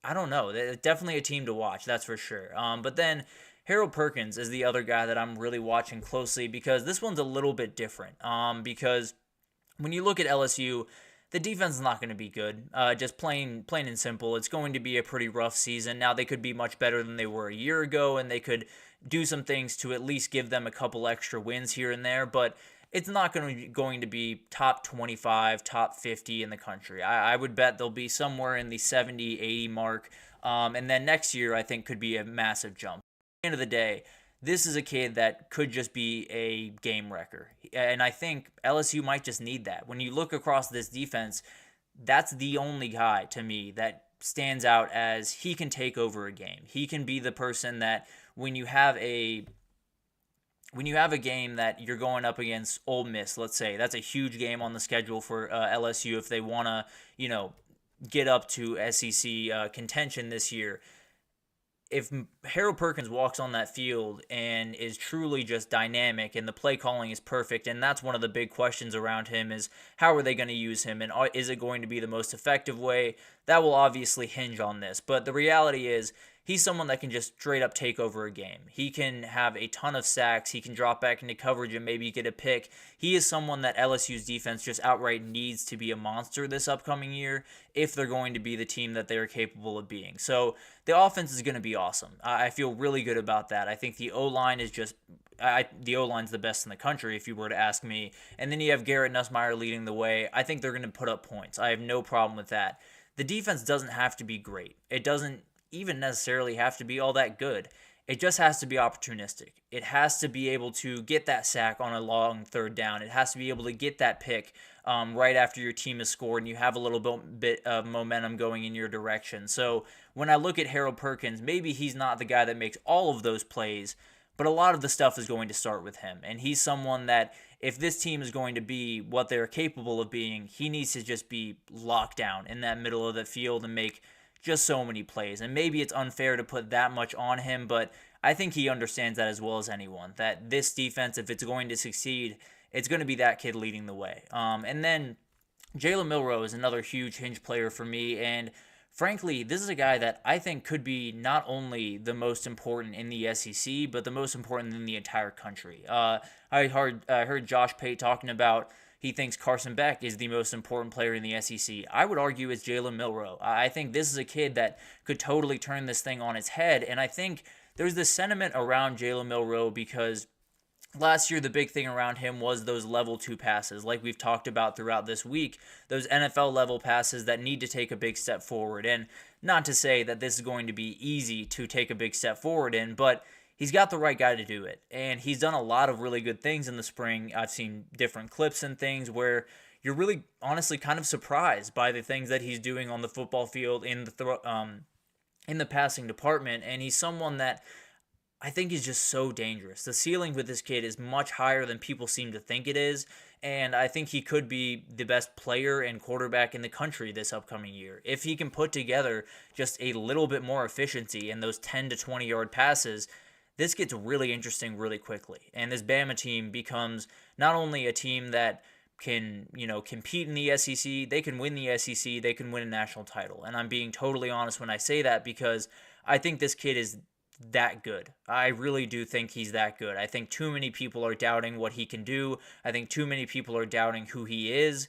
I don't know. They're definitely a team to watch, that's for sure. But then Harold Perkins is the other guy that I'm really watching closely because this one's a little bit different. Because when you look at LSU, the defense is not going to be good. Just plain and simple. It's going to be a pretty rough season. Now, they could be much better than they were a year ago, and they could do some things to at least give them a couple extra wins here and there, but it's not going to be top 25, top 50 in the country. I would bet they'll be somewhere in the 70, 80 mark. And then next year, I think, could be a massive jump. At the end of the day, this is a kid that could just be a game wrecker. And I think LSU might just need that. When you look across this defense, that's the only guy, to me, that stands out as he can take over a game. He can be the person that when you have a game that you're going up against Ole Miss, let's say, that's a huge game on the schedule for LSU if they want to, get up to SEC contention this year. If Harold Perkins walks on that field and is truly just dynamic and the play calling is perfect, and that's one of the big questions around him is how are they going to use him and is it going to be the most effective way? That will obviously hinge on this, but the reality is he's someone that can just straight up take over a game. He can have a ton of sacks. He can drop back into coverage and maybe get a pick. He is someone that LSU's defense just outright needs to be a monster this upcoming year if they're going to be the team that they're capable of being. So the offense is going to be awesome. I feel really good about that. I think the O-line is just the O-line's the best in the country if you were to ask me. And then you have Garrett Nussmeier leading the way. I think they're going to put up points. I have no problem with that. The defense doesn't have to be great. It doesn't even necessarily have to be all that good. It just has to be opportunistic. It has to be able to get that sack on a long third down. It has to be able to get that pick right after your team has scored and you have a little bit of momentum going in your direction. So when I look at Harold Perkins, maybe he's not the guy that makes all of those plays, but a lot of the stuff is going to start with him. And he's someone that if this team is going to be what they're capable of being, he needs to just be locked down in that middle of the field and make just so many plays. And maybe it's unfair to put that much on him, but I think he understands that as well as anyone, that this defense, if it's going to succeed, it's going to be that kid leading the way. And then Jalen Milroe is another huge hinge player for me, and frankly, this is a guy that I think could be not only the most important in the SEC, but the most important in the entire country. I heard Josh Pate talking about he thinks Carson Beck is the most important player in the SEC. I would argue it's Jalen Milroe. I think this is a kid that could totally turn this thing on its head, and I think there's this sentiment around Jalen Milroe because last year, the big thing around him was those level 2 passes, like we've talked about throughout this week, those NFL level passes that need to take a big step forward. And not to say that this is going to be easy to take a big step forward in, but he's got the right guy to do it. And he's done a lot of really good things in the spring. I've seen different clips and things where you're really honestly kind of surprised by the things that he's doing on the football field in the passing department. And he's someone that I think is just so dangerous. The ceiling with this kid is much higher than people seem to think it is, and I think he could be the best player and quarterback in the country this upcoming year. If he can put together just a little bit more efficiency in those 10 to 20 yard passes, this gets really interesting really quickly. And this Bama team becomes not only a team that can, compete in the SEC, they can win the SEC, they can win a national title. And I'm being totally honest when I say that because I think this kid is that good. I really do think he's that good. I think too many people are doubting what he can do. I think too many people are doubting who he is.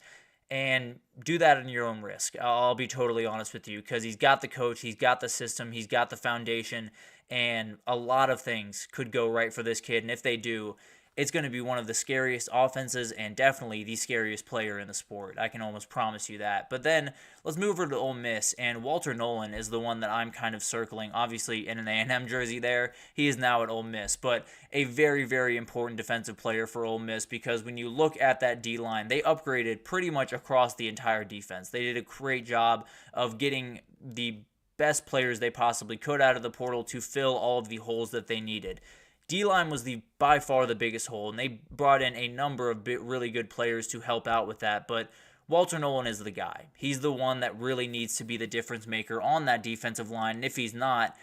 And do that at your own risk. I'll be totally honest with you because he's got the coach, he's got the system, he's got the foundation, and a lot of things could go right for this kid. And if they do, it's going to be one of the scariest offenses and definitely the scariest player in the sport. I can almost promise you that. But then let's move over to Ole Miss, and Walter Nolan is the one that I'm kind of circling. Obviously in an A&M jersey there, he is now at Ole Miss, but a very, very important defensive player for Ole Miss because when you look at that D-line, they upgraded pretty much across the entire defense. They did a great job of getting the best players they possibly could out of the portal to fill all of the holes that they needed. D-line was by far the biggest hole, and they brought in a number of really good players to help out with that, but Walter Nolan is the guy. He's the one that really needs to be the difference maker on that defensive line, and if he's not,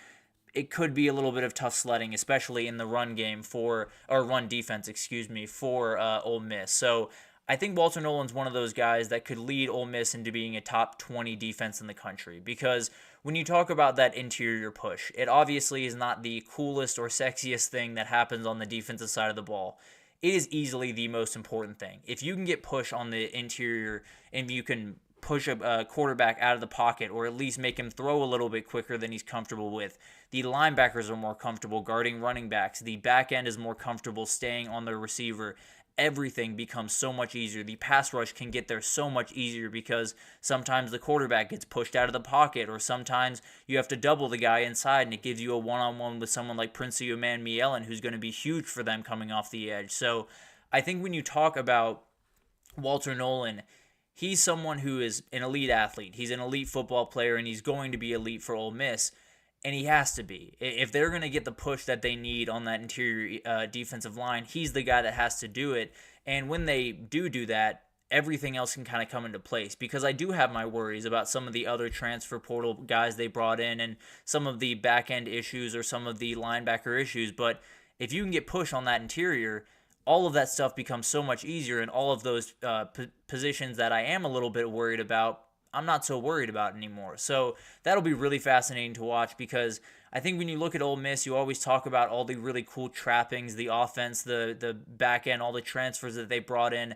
it could be a little bit of tough sledding, especially in the run defense, for Ole Miss. So I think Walter Nolan's one of those guys that could lead Ole Miss into being a top 20 defense in the country because when you talk about that interior push, it obviously is not the coolest or sexiest thing that happens on the defensive side of the ball. It is easily the most important thing. If you can get push on the interior and you can push a quarterback out of the pocket or at least make him throw a little bit quicker than he's comfortable with, the linebackers are more comfortable guarding running backs. The back end is more comfortable staying on the receiver. Everything becomes so much easier. The pass rush can get there so much easier because sometimes the quarterback gets pushed out of the pocket or sometimes you have to double the guy inside and it gives you a one-on-one with someone like Prince Umanmielen who's going to be huge for them coming off the edge. So I think when you talk about Walter Nolan, he's someone who is an elite athlete. He's an elite football player and he's going to be elite for Ole Miss. And he has to be. If they're going to get the push that they need on that interior defensive line, he's the guy that has to do it. And when they do that, everything else can kind of come into place. Because I do have my worries about some of the other transfer portal guys they brought in and some of the back-end issues or some of the linebacker issues. But if you can get push on that interior, all of that stuff becomes so much easier. And all of those positions that I am a little bit worried about, I'm not so worried about anymore. So that'll be really fascinating to watch because I think when you look at Ole Miss, you always talk about all the really cool trappings, the offense, the back end, all the transfers that they brought in.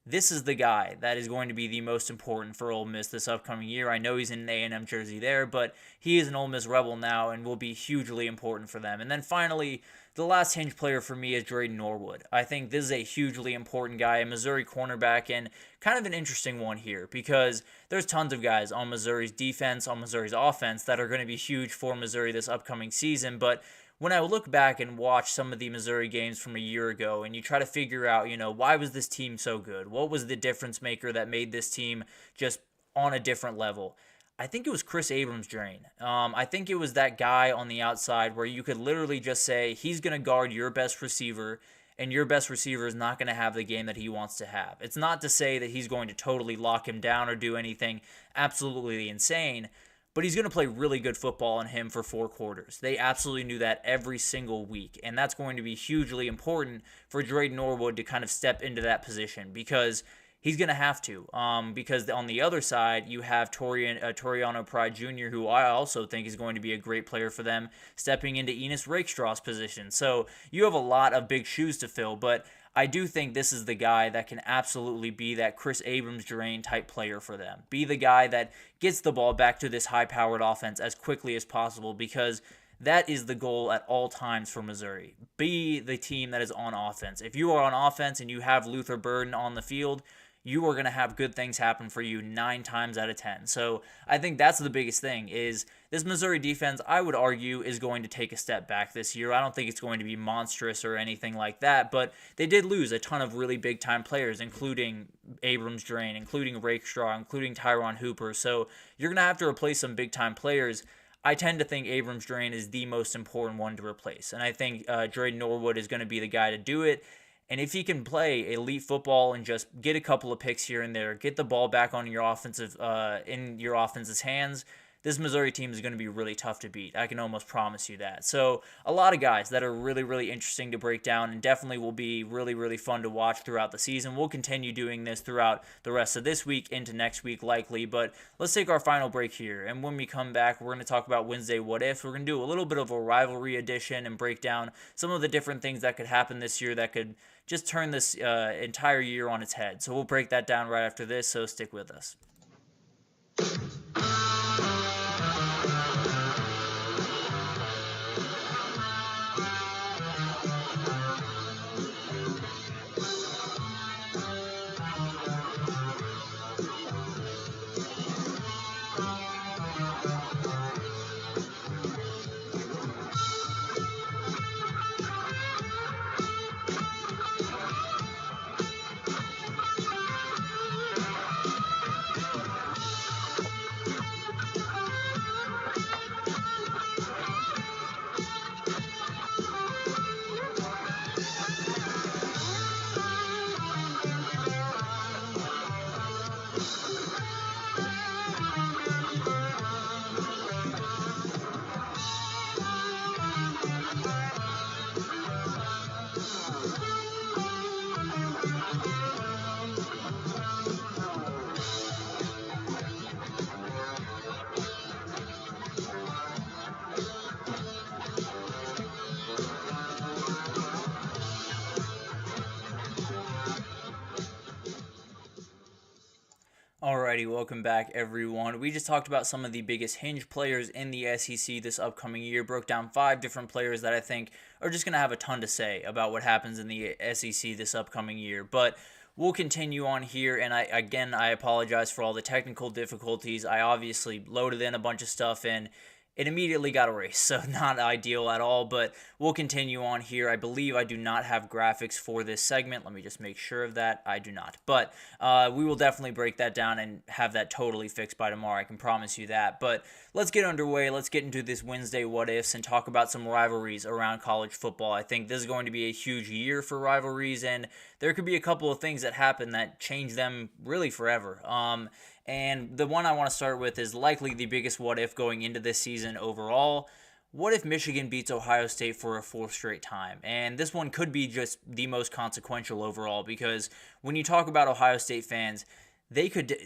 This is the guy that is going to be the most important for Ole Miss this upcoming year. I know he's in an A&M jersey there, but he is an Ole Miss Rebel now and will be hugely important for them. And then finally, the last hinge player for me is Drayden Norwood. I think this is a hugely important guy, a Missouri cornerback, and kind of an interesting one here because there's tons of guys on Missouri's defense, on Missouri's offense that are going to be huge for Missouri this upcoming season. But when I look back and watch some of the Missouri games from a year ago and you try to figure out, why was this team so good? What was the difference maker that made this team just on a different level? I think it was Chris Abrams-Drain. I think it was that guy on the outside where you could literally just say he's going to guard your best receiver and your best receiver is not going to have the game that he wants to have. It's not to say that he's going to totally lock him down or do anything absolutely insane, but he's going to play really good football on him for 4 quarters. They absolutely knew that every single week, and that's going to be hugely important for Drayden Norwood to kind of step into that position, because he's going to have to, because on the other side, you have Toriano Pride Jr., who I also think is going to be a great player for them, stepping into Enos Rakestraw's position. So you have a lot of big shoes to fill, but I do think this is the guy that can absolutely be that Chris Abrams-Drain type player for them. Be the guy that gets the ball back to this high-powered offense as quickly as possible, because that is the goal at all times for Missouri. Be the team that is on offense. If you are on offense and you have Luther Burden on the field, you are going to have good things happen for you 9 times out of 10. So I think that's the biggest thing, is this Missouri defense, I would argue, is going to take a step back this year. I don't think it's going to be monstrous or anything like that, but they did lose a ton of really big-time players, including Abrams-Drain, including Rakestraw, including Tyron Hooper. So you're going to have to replace some big-time players. I tend to think Abrams-Drain is the most important one to replace, and I think Drayden Norwood is going to be the guy to do it. And if he can play elite football and just get a couple of picks here and there, get the ball back on your offense's hands, this Missouri team is going to be really tough to beat. I can almost promise you that. So a lot of guys that are really, really interesting to break down, and definitely will be really, really fun to watch throughout the season. We'll continue doing this throughout the rest of this week into next week likely, but let's take our final break here. And when we come back, we're going to talk about Wednesday What If. We're going to do a little bit of a rivalry edition and break down some of the different things that could happen this year that could just turn this entire year on its head. So we'll break that down right after this, so stick with us. Alrighty, welcome back everyone. We just talked about some of the biggest hinge players in the SEC this upcoming year, broke down 5 different players that I think are just going to have a ton to say about what happens in the SEC this upcoming year. But we'll continue on here, and I apologize for all the technical difficulties. I obviously loaded in a bunch of stuff and it immediately got erased, so not ideal at all, but we'll continue on here. I believe I do not have graphics for this segment. Let me just make sure of that. I do not, but we will definitely break that down and have that totally fixed by tomorrow. I can promise you that, but let's get underway. Let's get into this Wednesday What Ifs and talk about some rivalries around college football. I think this is going to be a huge year for rivalries, and there could be a couple of things that happen that change them really forever. And the one I want to start with is likely the biggest what if going into this season overall. What if Michigan beats Ohio State for a 4th straight time? And this one could be just the most consequential overall, because when you talk about Ohio State fans, they could...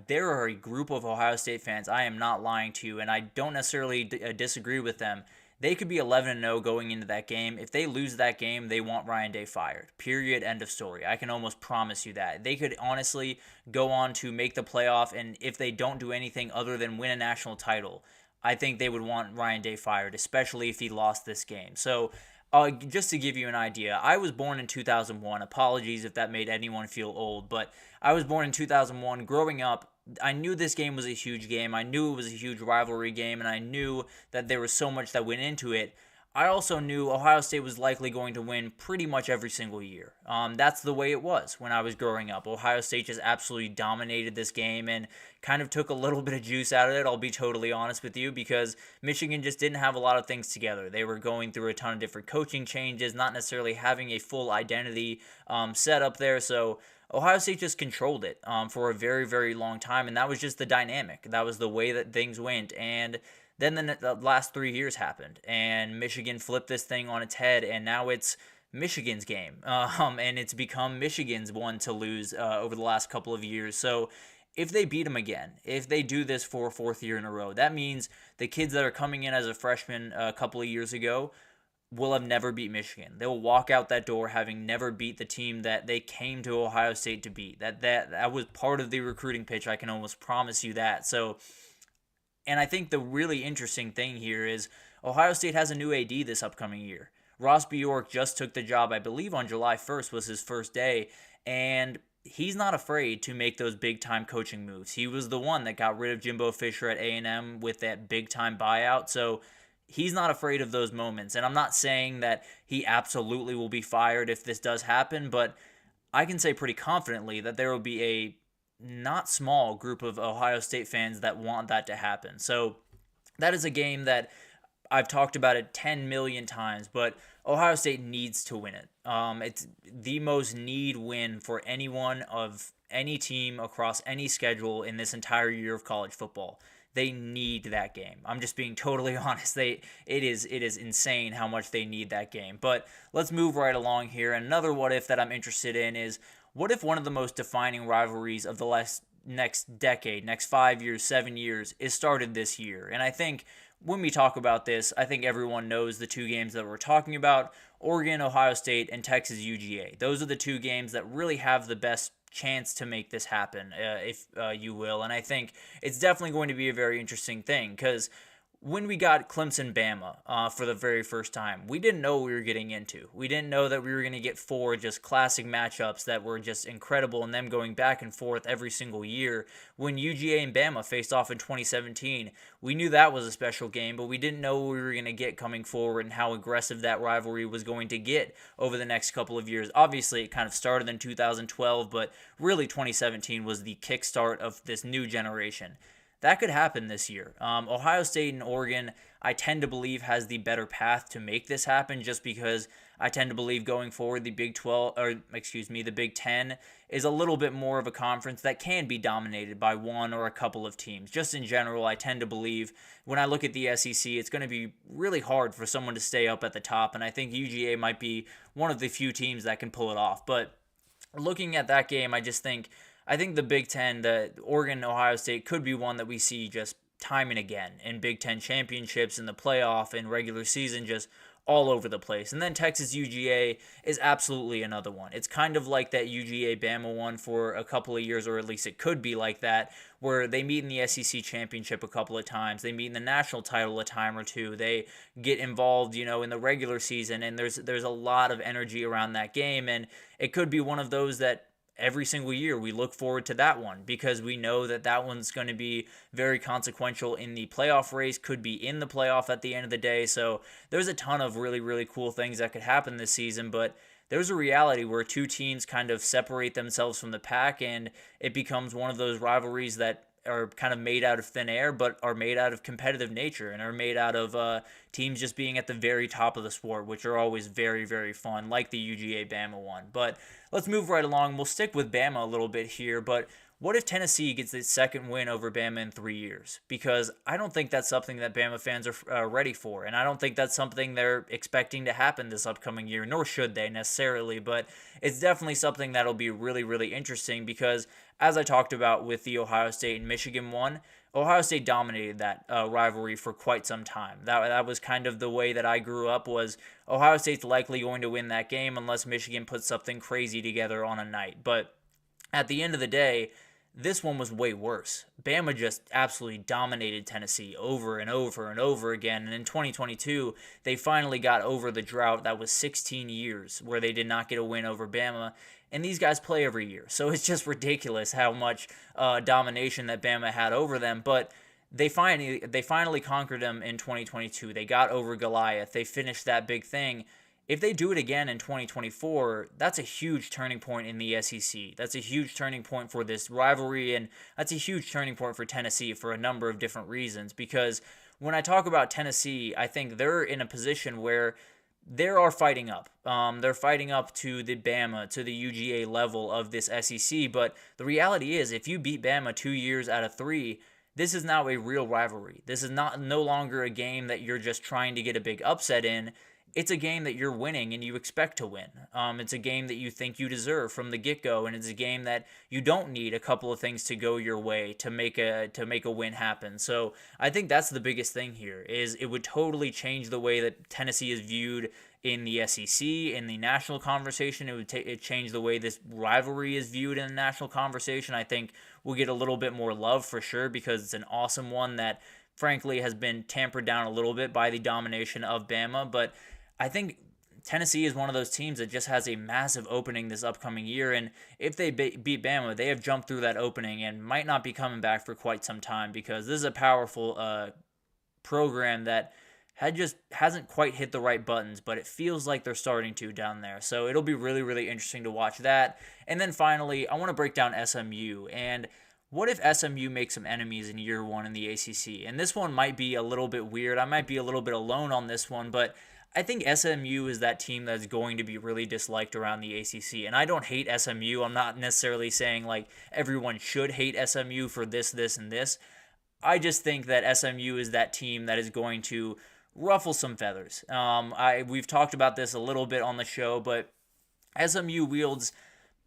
there are a group of Ohio State fans, I am not lying to you, and I don't necessarily disagree with them. They could be 11-0 going into that game. If they lose that game, they want Ryan Day fired. Period. End of story. I can almost promise you that. They could honestly go on to make the playoff, and if they don't do anything other than win a national title, I think they would want Ryan Day fired, especially if he lost this game. So just to give you an idea, I was born in 2001. Apologies if that made anyone feel old, but I was born in 2001. Growing up, I knew this game was a huge game. I knew it was a huge rivalry game, and I knew that there was so much that went into it. I also knew Ohio State was likely going to win pretty much every single year. That's the way it was when I was growing up. Ohio State just absolutely dominated this game and kind of took a little bit of juice out of it, I'll be totally honest with you, because Michigan just didn't have a lot of things together. They were going through a ton of different coaching changes, not necessarily having a full identity set up there, so Ohio State just controlled it for a very, very long time, and that was just the dynamic. That was the way that things went, and then the last 3 years happened, and Michigan flipped this thing on its head, and now it's Michigan's game, and it's become Michigan's one to lose over the last couple of years. So if they beat them again, if they do this for a fourth year in a row, that means the kids that are coming in as a freshman a couple of years ago will have never beat Michigan. They will walk out that door having never beat the team that they came to Ohio State to beat. That was part of the recruiting pitch. I can almost promise you that. So, and I think the really interesting thing here is Ohio State has a new AD this upcoming year. Ross Bjork just took the job, I believe on July 1st was his first day, and he's not afraid to make those big-time coaching moves. He was the one that got rid of Jimbo Fisher at A&M with that big-time buyout, so he's not afraid of those moments. And I'm not saying that he absolutely will be fired if this does happen, but I can say pretty confidently that there will be a not small group of Ohio State fans that want that to happen. So that is a game that I've talked about it 10 million times, but Ohio State needs to win it. It's the most need win for anyone of any team across any schedule in this entire year of college football. They need that game. I'm just being totally honest. It is insane how much they need that game. But let's move right along here. Another what if that I'm interested in is, what if one of the most defining rivalries of the next decade, next 5 years, 7 years, is started this year? And I think when we talk about this, I think everyone knows the two games that we're talking about: Oregon, Ohio State, and Texas UGA. Those are the two games that really have the best chance to make this happen, if you will. And I think it's definitely going to be a very interesting thing, because when we got Clemson-Bama for the very first time, we didn't know what we were getting into. We didn't know that we were going to get four just classic matchups that were just incredible, and them going back and forth every single year. When UGA and Bama faced off in 2017, we knew that was a special game, but we didn't know what we were going to get coming forward and how aggressive that rivalry was going to get over the next couple of years. Obviously, it kind of started in 2012, but really 2017 was the kickstart of this new generation. That could happen this year. Ohio State and Oregon, I tend to believe, has the better path to make this happen, just because I tend to believe going forward the the Big Ten is a little bit more of a conference that can be dominated by one or a couple of teams. Just in general, I tend to believe when I look at the SEC, it's going to be really hard for someone to stay up at the top, and I think UGA might be one of the few teams that can pull it off. But looking at that game, I think the Big Ten, the Oregon and Ohio State, could be one that we see just time and again in Big Ten championships, in the playoff, in regular season, just all over the place. And then Texas UGA is absolutely another one. It's kind of like that UGA-Bama one for a couple of years, or at least it could be like that, where they meet in the SEC championship a couple of times. They meet in the national title a time or two. They get involved, in the regular season, and there's a lot of energy around that game. And it could be one of those that every single year we look forward to that one, because we know that one's going to be very consequential in the playoff race, could be in the playoff at the end of the day. So there's a ton of really, really cool things that could happen this season, but there's a reality where two teams kind of separate themselves from the pack, and it becomes one of those rivalries that are kind of made out of thin air, but are made out of competitive nature, and are made out of teams just being at the very top of the sport, which are always very, very fun, like the UGA-Bama one. But let's move right along. We'll stick with Bama a little bit here, but what if Tennessee gets its second win over Bama in 3 years? Because I don't think that's something that Bama fans are ready for, and I don't think that's something they're expecting to happen this upcoming year, nor should they necessarily, but it's definitely something that'll be really, really interesting, because as I talked about with the Ohio State and Michigan one, Ohio State dominated that rivalry for quite some time. That was kind of the way that I grew up, was Ohio State's likely going to win that game unless Michigan puts something crazy together on a night. But at the end of the day, this one was way worse. Bama just absolutely dominated Tennessee over and over and over again. And in 2022, they finally got over the drought that was 16 years where they did not get a win over Bama. And these guys play every year. So it's just ridiculous how much domination that Bama had over them. But they finally conquered them in 2022. They got over Goliath. They finished that big thing. If they do it again in 2024, that's a huge turning point in the SEC. That's a huge turning point for this rivalry, and that's a huge turning point for Tennessee for a number of different reasons. Because when I talk about Tennessee, I think they're in a position where they are fighting up. They're fighting up to the Bama, to the UGA level of this SEC. But the reality is, if you beat Bama 2 years out of 3, this is now a real rivalry. This is no longer a game that you're just trying to get a big upset in. It's a game that you're winning and you expect to win. It's a game that you think you deserve from the get-go, and it's a game that you don't need a couple of things to go your way to make a win happen. So I think that's the biggest thing here, is it would totally change the way that Tennessee is viewed in the SEC, in the national conversation. It would change the way this rivalry is viewed in the national conversation. I think we'll get a little bit more love for sure, because it's an awesome one that frankly has been tampered down a little bit by the domination of Bama. But I think Tennessee is one of those teams that just has a massive opening this upcoming year, and if they beat Bama, they have jumped through that opening and might not be coming back for quite some time, because this is a powerful program that hasn't quite hit the right buttons, but it feels like they're starting to down there. So it'll be really, really interesting to watch that. And then finally, I want to break down SMU. And what if SMU makes some enemies in year 1 in the ACC? And this one might be a little bit weird. I might be a little bit alone on this one, but I think SMU is that team that's going to be really disliked around the ACC. And I don't hate SMU. I'm not necessarily saying like everyone should hate SMU for this, this, and this. I just think that SMU is that team that is going to ruffle some feathers. We've talked about this a little bit on the show, but SMU wields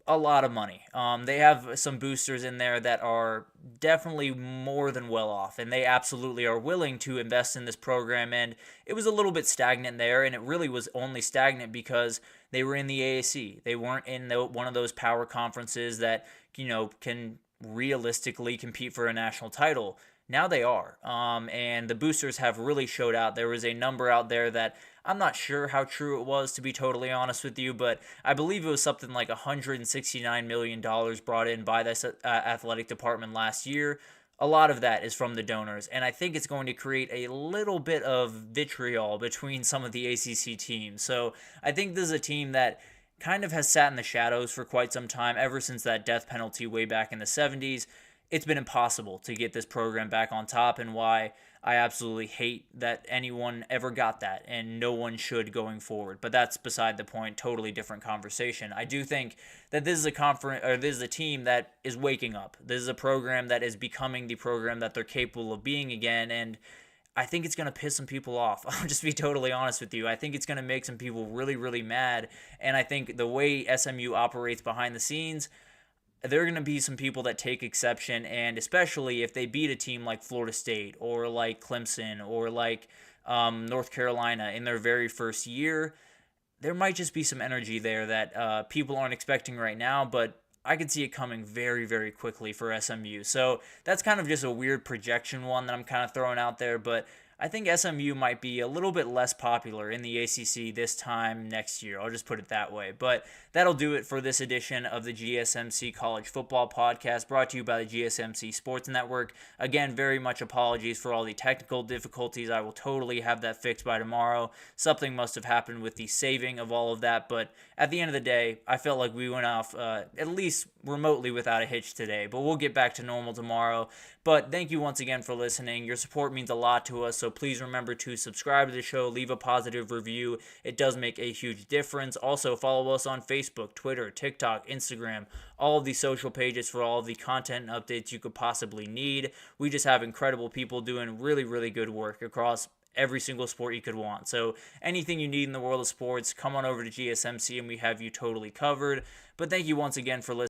a lot of money. They have some boosters in there that are definitely more than well off, and they absolutely are willing to invest in this program. And it was a little bit stagnant there, and it really was only stagnant because they were in the AAC. They weren't in one of those power conferences that, can realistically compete for a national title. Now they are, and the boosters have really showed out. There was a number out there that I'm not sure how true it was, to be totally honest with you, but I believe it was something like $169 million brought in by this athletic department last year. A lot of that is from the donors, and I think it's going to create a little bit of vitriol between some of the ACC teams. So I think this is a team that kind of has sat in the shadows for quite some time, ever since that death penalty way back in the 70s. It's been impossible to get this program back on top, and why I absolutely hate that anyone ever got that, and no one should going forward. But that's beside the point, totally different conversation. I do think that this is this is a team that is waking up. This is a program that is becoming the program that they're capable of being again, and I think it's going to piss some people off. I'll just be totally honest with you. I think it's going to make some people really, really mad, and I think the way SMU operates behind the scenes, there are going to be some people that take exception, and especially if they beat a team like Florida State or like Clemson or like North Carolina in their very first year, there might just be some energy there that people aren't expecting right now, but I could see it coming very, very quickly for SMU. So that's kind of just a weird projection one that I'm kind of throwing out there, but I think SMU might be a little bit less popular in the ACC this time next year. I'll just put it that way. But that'll do it for this edition of the GSMC College Football Podcast, brought to you by the GSMC Sports Network. Again, very much apologies for all the technical difficulties. I will totally have that fixed by tomorrow. Something must have happened with the saving of all of that. But at the end of the day, I felt like we went off at least remotely without a hitch today. But we'll get back to normal tomorrow. But thank you once again for listening. Your support means a lot to us, so please remember to subscribe to the show, leave a positive review. It does make a huge difference. Also, follow us on Facebook, Twitter, TikTok, Instagram, all of the social pages for all of the content and updates you could possibly need. We just have incredible people doing really, really good work across every single sport you could want. So anything you need in the world of sports, come on over to GSMC and we have you totally covered. But thank you once again for listening.